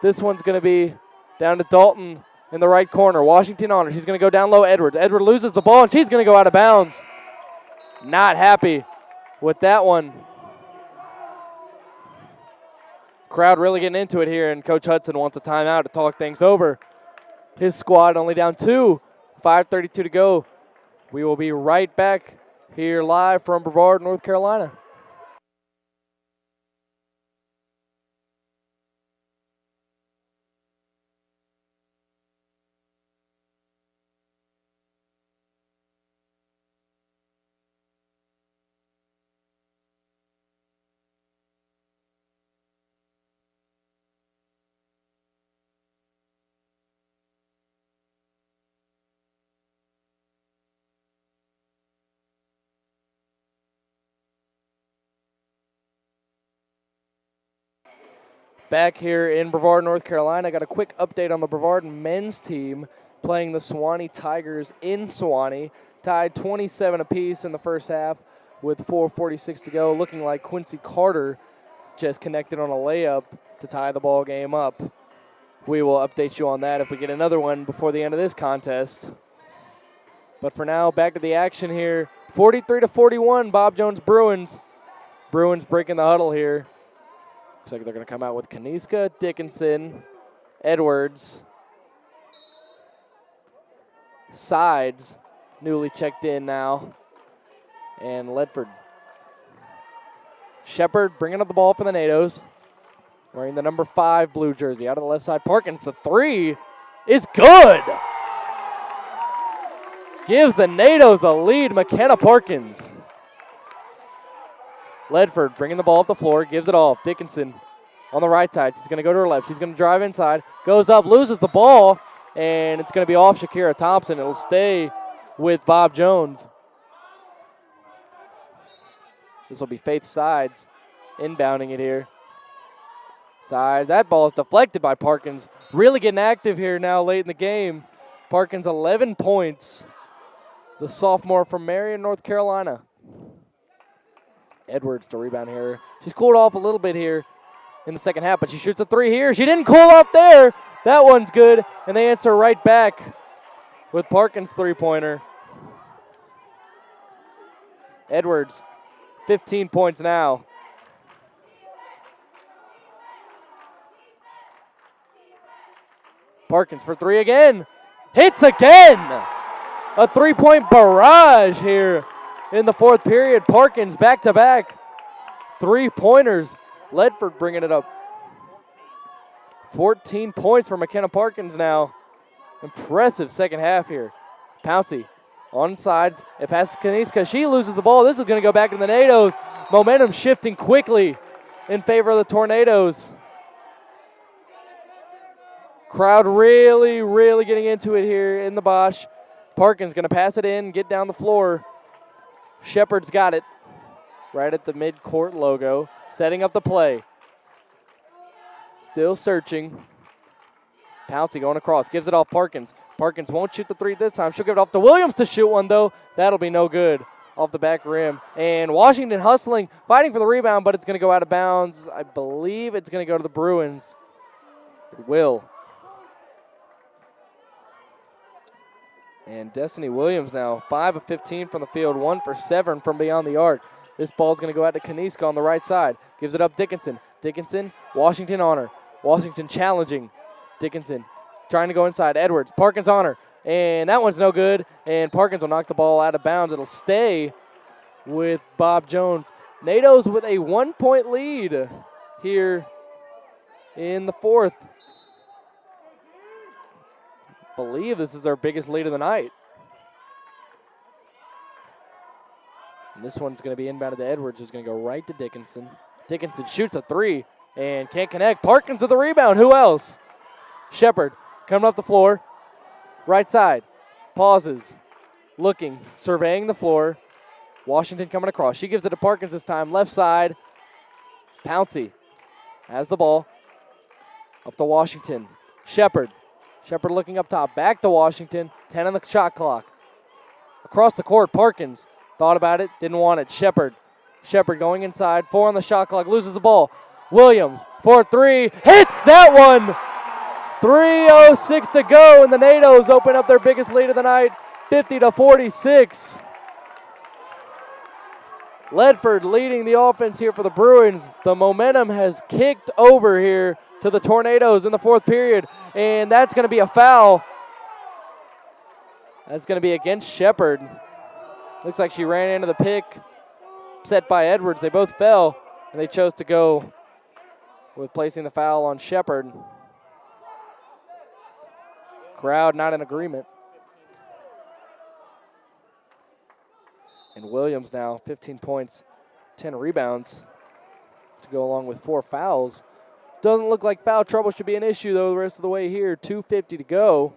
This one's going to be down to Dalton in the right corner. Washington on her. She's going to go down low. Edwards loses the ball, and she's going to go out of bounds. Not happy with that one. Crowd really getting into it here, and Coach Hudson wants a timeout to talk things over. His squad only down 2. 5:32 to go. We will be right back here live from Brevard, North Carolina. Back here in Brevard, North Carolina. Got a quick update on the Brevard men's team playing the Sewanee Tigers in Sewanee. Tied 27 apiece in the first half with 4:46 to go. Looking like Quincy Carter just connected on a layup to tie the ball game up. We will update you on that if we get another one before the end of this contest. But for now, back to the action here. 43-41, Bob Jones Bruins. Bruins breaking the huddle here. Looks like they're going to come out with Kaniska, Dickinson, Edwards, Sides, newly checked in now, and Ledford. Shepard bringing up the ball for the NATOs, wearing the number 5 blue jersey. Out of the left side, Parkins, the 3 is good. Gives the NATOs the lead, McKenna Parkins. Ledford bringing the ball up the floor, gives it off. Dickinson on the right side. She's going to go to her left. She's going to drive inside, goes up, loses the ball, and it's going to be off Shakira Thompson. It'll stay with Bob Jones. This will be Faith Sides inbounding it here. Sides. That ball is deflected by Parkins. Really getting active here now late in the game. Parkins 11 points. The sophomore from Marion, North Carolina. Edwards to rebound here. She's cooled off a little bit here in the second half, but she shoots a three here. She didn't cool off there. That one's good, and they answer right back with Parkins' three-pointer. Edwards, 15 points now. Parkins for three again. Hits again. A three-point barrage here in the fourth period. Parkins back-to-back three-pointers. Ledford bringing it up. 14 points for McKenna Parkins now. Impressive second half here. Pouncey on sides. It passes Kaniska. She loses the ball. This is going to go back to the Tornadoes. Momentum shifting quickly in favor of the Tornadoes. Crowd really getting into it here in the Bosch. Parkins going to pass it in, get down the floor. Shepard's got it right at the mid-court logo, setting up the play. Still searching. Pouncey going across, gives it off Parkins. Parkins won't shoot the three this time. She'll give it off to Williams to shoot one, though. That'll be no good off the back rim. And Washington hustling, fighting for the rebound, but it's going to go out of bounds. I believe it's going to go to the Bruins. It will. And Destiny Williams now, 5 of 15 from the field, 1 for 7 from beyond the arc. This ball's going to go out to Kaniska on the right side. Gives it up Dickinson. Dickinson, Washington on her. Washington challenging. Dickinson trying to go inside. Edwards, Parkins on her. And that one's no good. And Parkins will knock the ball out of bounds. It'll stay with Bob Jones. NATO's with a 1-point lead here in the fourth. Believe this is their biggest lead of the night. And this one's going to be inbounded to Edwards, who's going to go right to Dickinson. Dickinson shoots a three and can't connect. Parkins with the rebound. Who else? Shepard coming up the floor. Right side. Pauses. Looking. Surveying the floor. Washington coming across. She gives it to Parkins this time. Left side. Pouncey has the ball. Up to Washington. Shepard. Shepard looking up top. Back to Washington. 10 on the shot clock. Across the court, Parkins thought about it. Didn't want it. Shepard. Shepard going inside. 4 on the shot clock. Loses the ball. Williams for three. Hits that one. 3:06 to go, and the NATOs open up their biggest lead of the night, 50-46. Ledford leading the offense here for the Bruins. The momentum has kicked over here to the Tornadoes in the fourth period, and that's going to be a foul. That's going to be against Shepard. Looks like she ran into the pick set by Edwards. They both fell, and they chose to go with placing the foul on Shepard. Crowd not in agreement. And Williams now 15 points, 10 rebounds to go along with 4 fouls. Doesn't look like foul trouble should be an issue, though, the rest of the way here. 2:50 to go.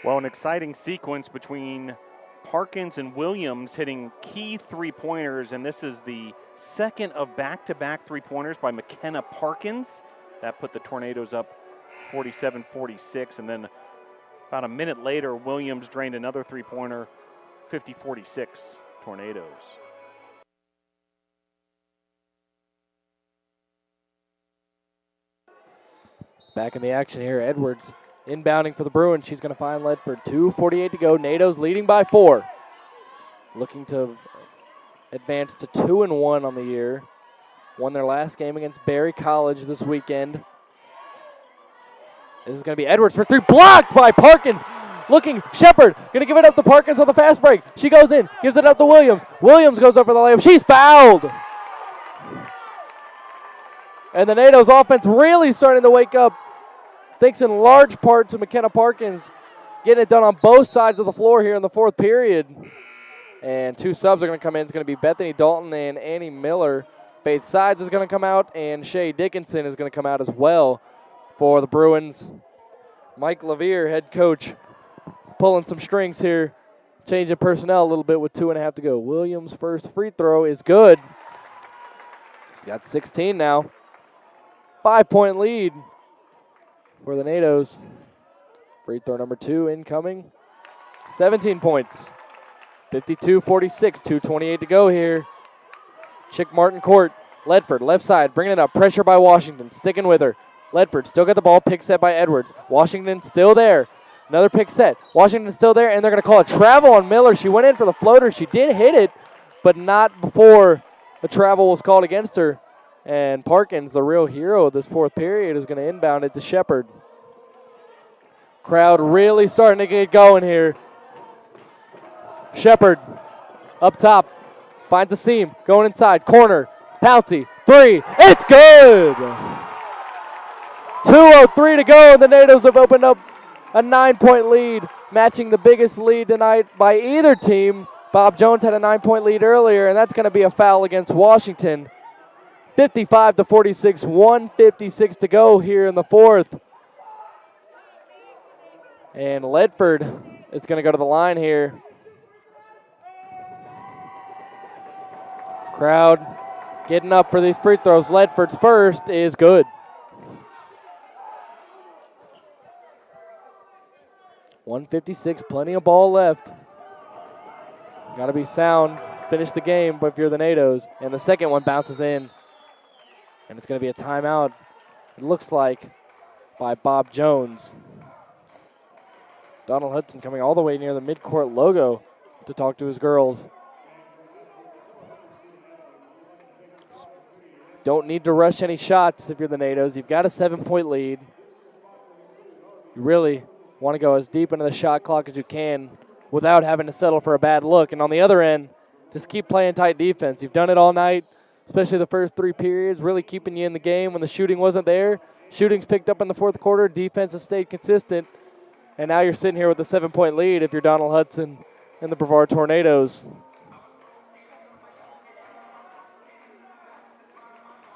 Well, an exciting sequence between Parkins and Williams hitting key three-pointers, and this is the second of back-to-back three-pointers by McKenna Parkins. That put the Tornadoes up 47-46, and then about a minute later, Williams drained another three-pointer, 50-46 Tornadoes. Back in the action here, Edwards inbounding for the Bruins. She's going to find Ledford. 2:48 to go. NATO's leading by 4. Looking to advance to 2-1 on the year. Won their last game against Berry College this weekend. This is going to be Edwards for 3. Blocked by Parkins. Looking, Shepard going to give it up to Parkins on the fast break. She goes in, gives it up to Williams. Williams goes over the layup. She's fouled. And the NATO's offense really starting to wake up. Thanks in large part to McKenna Parkins getting it done on both sides of the floor here in the fourth period. And 2 subs are going to come in. It's going to be Bethany Dalton and Annie Miller Faith Sides is going to come out, and Shay Dickinson is going to come out as well for the Bruins. Mike Levere, head coach, pulling some strings here, changing personnel a little bit with 2.5 to go. Williams' first free throw is good. He's got 16 now. 5-point lead for the NATOs. Free throw number 2 incoming. 17 points. 52-46, 2:28 to go here. Chick Martin Court. Ledford, left side, bringing it up. Pressure by Washington, sticking with her. Ledford still got the ball, pick set by Edwards. Washington still there. Another pick set. Washington still there, and they're going to call a travel on Miller. She went in for the floater. She did hit it, but not before the travel was called against her. And Parkins, the real hero of this fourth period, is going to inbound it to Shepard. Crowd really starting to get going here. Shepard up top, finds the seam, going inside, corner, Pouncey, 3, it's good! 2:03 to go, and the NATOs have opened up a 9-point lead, matching the biggest lead tonight by either team. Bob Jones had a 9-point lead earlier, and that's going to be a foul against Washington. 55-46, 1:56 to go here in the fourth. And Ledford is going to go to the line here. Crowd getting up for these free throws. Ledford's first is good. .156, plenty of ball left. Got to be sound, finish the game, but if you're the NATOs. And the second one bounces in. And it's going to be a timeout, it looks like, by Bob Jones. Donald Hudson coming all the way near the midcourt logo to talk to his girls. Don't need to rush any shots if you're the NATOs. You've got a 7-point lead. You really want to go as deep into the shot clock as you can without having to settle for a bad look. And on the other end, just keep playing tight defense. You've done it all night, especially the first 3 periods, really keeping you in the game when the shooting wasn't there. Shooting's picked up in the fourth quarter. Defense has stayed consistent. And now you're sitting here with a 7-point lead if you're Donald Hudson and the Brevard Tornadoes.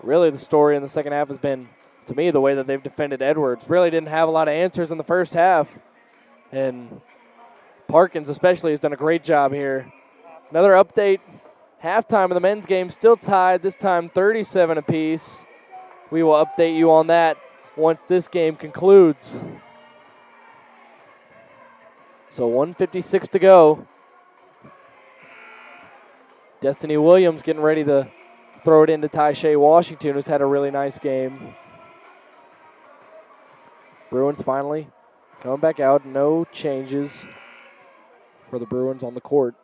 Really, the story in the second half has been, to me, the way that they've defended Edwards. Really didn't have a lot of answers in the first half. And Parkins especially has done a great job here. Another update. Halftime of the men's game still tied, this time 37 apiece. We will update you on that once this game concludes. So 1:56 to go. Destiny Williams getting ready to throw it into Taisha Washington, who's had a really nice game. Bruins finally coming back out. No changes for the Bruins on the court.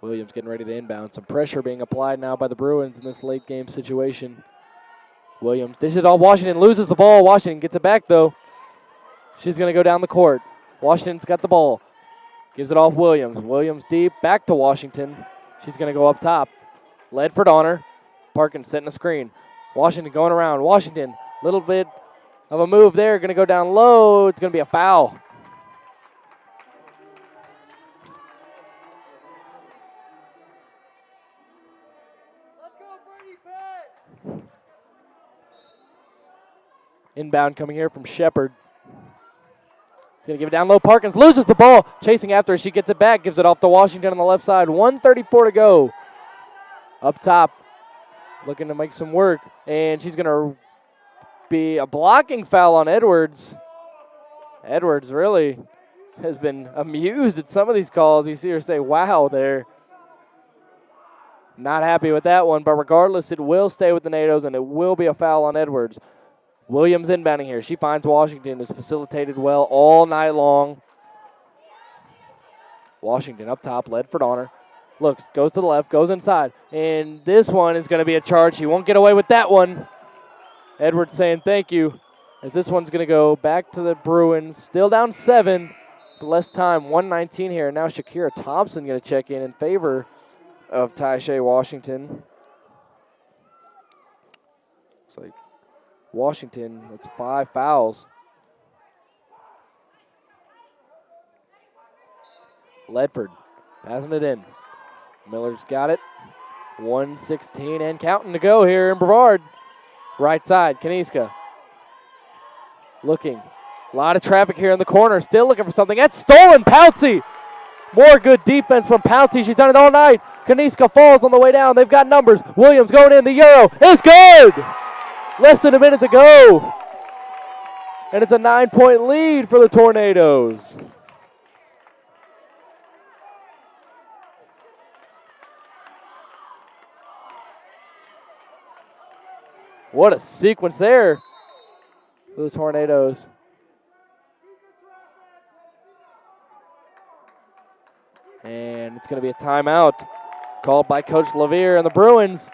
Williams getting ready to inbound. Some pressure being applied now by the Bruins in this late game situation. Williams dishes it off. Washington loses the ball. Washington gets it back, though. She's going to go down the court. Washington's got the ball. Gives it off Williams. Williams deep. Back to Washington. She's going to go up top. Ledford on her. Parkins setting a screen. Washington going around. Washington, little bit of a move there. Going to go down low. It's going to be a foul. Inbound coming here from Shepard. Going to give it down low. Parkins loses the ball. Chasing after her. She gets it back. Gives it off to Washington on the left side. 1:34 to go. Up top. Looking to make some work. And she's going to be a blocking foul on Edwards. Edwards really has been amused at some of these calls. You see her say, wow, there. Not happy with that one. But regardless, it will stay with the NATOs, and it will be a foul on Edwards. Williams inbounding here. She finds Washington, who's facilitated well all night long. Washington up top, Ledford on her. Looks, goes to the left, goes inside. And this one is going to be a charge. She won't get away with that one. Edwards saying thank you, as this one's going to go back to the Bruins. Still down 7, but less time, 1:19 here. Now Shakira Thompson going to check in favor of Taisha Washington. Looks like Washington, that's 5 fouls. Ledford passing it in. Miller's got it. 1:16 and counting to go here in Brevard. Right side, Kaniska. Looking. A lot of traffic here in the corner. Still looking for something. That's stolen. Pouncey. More good defense from Pouncey. She's done it all night. Kaniska falls on the way down. They've got numbers. Williams going in. The Euro is good. Less than a minute to go. And it's a 9-point lead for the Tornadoes. What a sequence there for the Tornadoes. And it's going to be a timeout called by Coach Levere and the Bruins.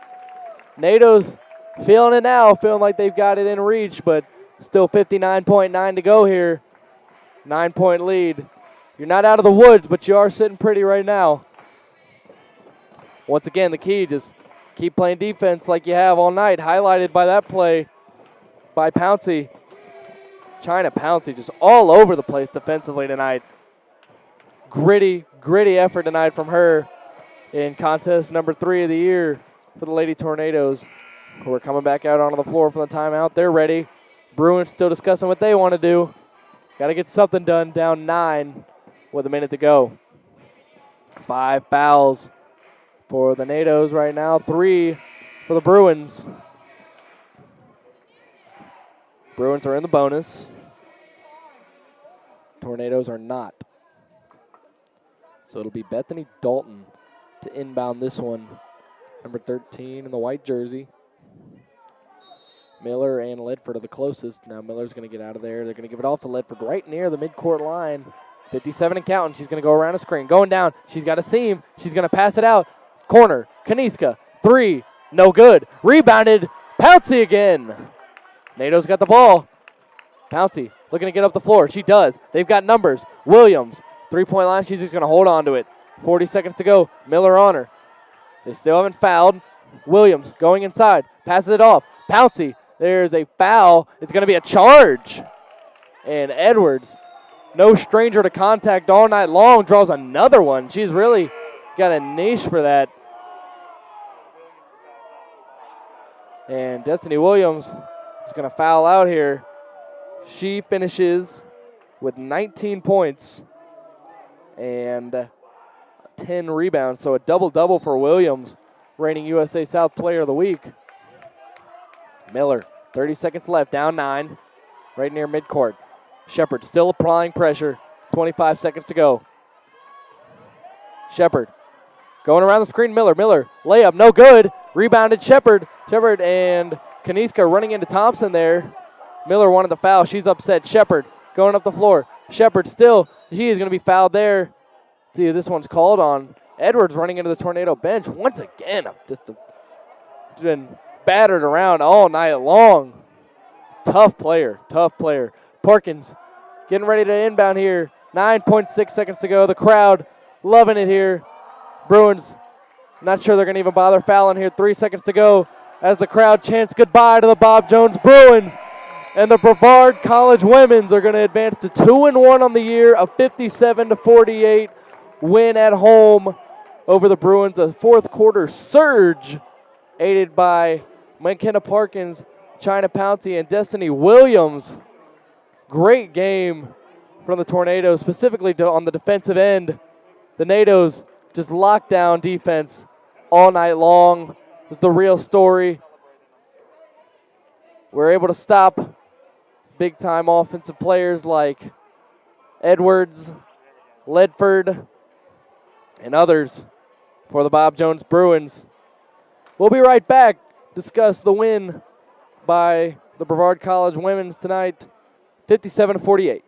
Nados feeling it now, feeling like they've got it in reach, but still 59.9 to go here. 9-point lead. You're not out of the woods, but you are sitting pretty right now. Once again, the key, just keep playing defense like you have all night, highlighted by that play by Pouncey. China Pouncey just all over the place defensively tonight. Gritty effort tonight from her in contest number 3 of the year for the Lady Tornadoes, who are coming back out onto the floor from the timeout. They're ready. Bruins still discussing what they want to do. Got to get something done, down 9 with a minute to go. 5 fouls for the Nados right now, 3 for the Bruins. Bruins are in the bonus. Tornadoes are not. So it'll be Bethany Dalton to inbound this one. Number 13 in the white jersey. Miller and Ledford are the closest. Now Miller's going to get out of there. They're going to give it off to Ledford right near the midcourt line. 57 and counting. She's going to go around a screen. Going down. She's got a seam. She's going to pass it out. Corner. Kaniska. 3. No good. Rebounded. Pouncey again. Nado's got the ball. Pouncey looking to get up the floor. She does. They've got numbers. Williams. 3-point line. She's just going to hold on to it. 40 seconds to go. Miller on her. They still haven't fouled. Williams going inside. Passes it off. Pouncey. There's a foul. It's going to be a charge. And Edwards, no stranger to contact all night long, draws another one. She's really got a niche for that. And Destiny Williams is going to foul out here. She finishes with 19 points and 10 rebounds. So a double-double for Williams, reigning USA South Player of the Week. Miller, 30 seconds left, down 9, right near midcourt. Shepard still applying pressure, 25 seconds to go. Shepard going around the screen. Miller, layup, no good. Rebounded Shepard. Shepard and Kaniska running into Thompson there. Miller wanted the foul. She's upset. Shepard going up the floor. Shepard still, she is going to be fouled there. See if this one's called on. Edwards running into the Tornado bench once again. Just been battered around all night long. Tough player. Parkins getting ready to inbound here. 9.6 seconds to go. The crowd loving it here. Bruins, not sure they're going to even bother fouling here. 3 seconds to go as the crowd chants goodbye to the Bob Jones Bruins. And the Brevard College Women's are going to advance to 2-1 on the year, a 57-48 win at home over the Bruins. A fourth quarter surge aided by McKenna Parkins, China Pouncey, and Destiny Williams. Great game from the Tornadoes, specifically on the defensive end. The Nados just lockdown defense all night long was the real story. We're able to stop big-time offensive players like Edwards, Ledford, and others for the Bob Jones Bruins. We'll be right back, discuss the win by the Brevard College Women's tonight, 57-48.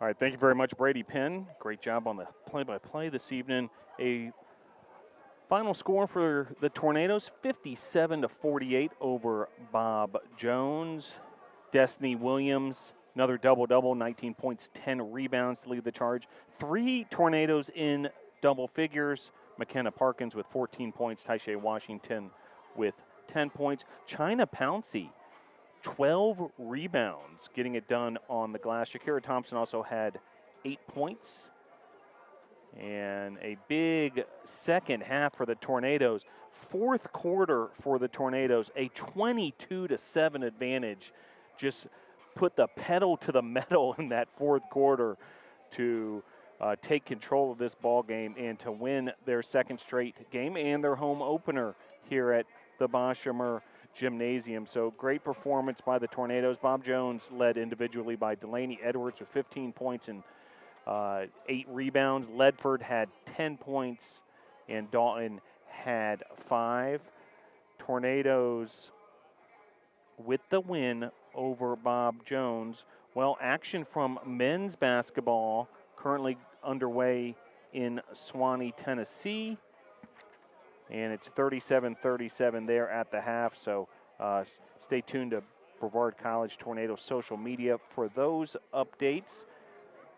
All right, thank you very much, Brady Penn. Great job on the play-by-play this evening. A final score for the Tornadoes, 57-48 over Bob Jones. Destiny Williams, another double-double, 19 points, 10 rebounds to lead the charge. 3 Tornadoes in double figures. McKenna Parkins with 14 points, Taisha Washington with 10 points. China Pouncey, 12 rebounds, getting it done on the glass. Shakira Thompson also had 8 points. And a big second half for the Tornadoes. Fourth quarter for the Tornadoes, a 22-7 advantage. Just put the pedal to the metal in that fourth quarter to take control of this ball game and to win their second straight game and their home opener here at the Boshamer Gymnasium. So great performance by the Tornadoes. Bob Jones led individually by Delaney Edwards with 15 points and 8 rebounds. Ledford had 10 points and Dalton had 5. Tornadoes with the win over Bob Jones. Well, action from men's basketball currently underway in Swanee, Tennessee. And it's 37-37 there at the half. So stay tuned to Brevard College Tornado social media for those updates.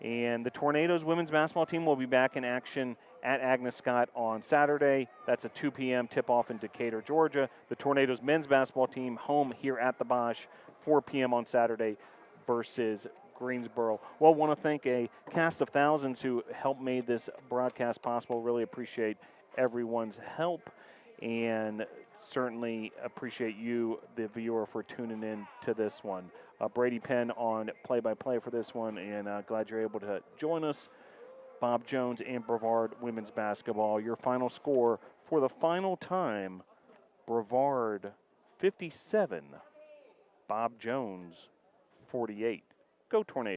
And the Tornadoes women's basketball team will be back in action at Agnes Scott on Saturday. That's a 2 p.m. tip-off in Decatur, Georgia. The Tornadoes men's basketball team home here at the Bosch, 4 p.m. on Saturday versus Greensboro. Well, want to thank a cast of thousands who helped made this broadcast possible. Really appreciate everyone's help and certainly appreciate you, the viewer, for tuning in to this one. Brady Penn on play-by-play for this one, and glad you're able to join us. Bob Jones and Brevard women's basketball. Your final score for the final time, Brevard 57, Bob Jones 48. Go Tornadoes.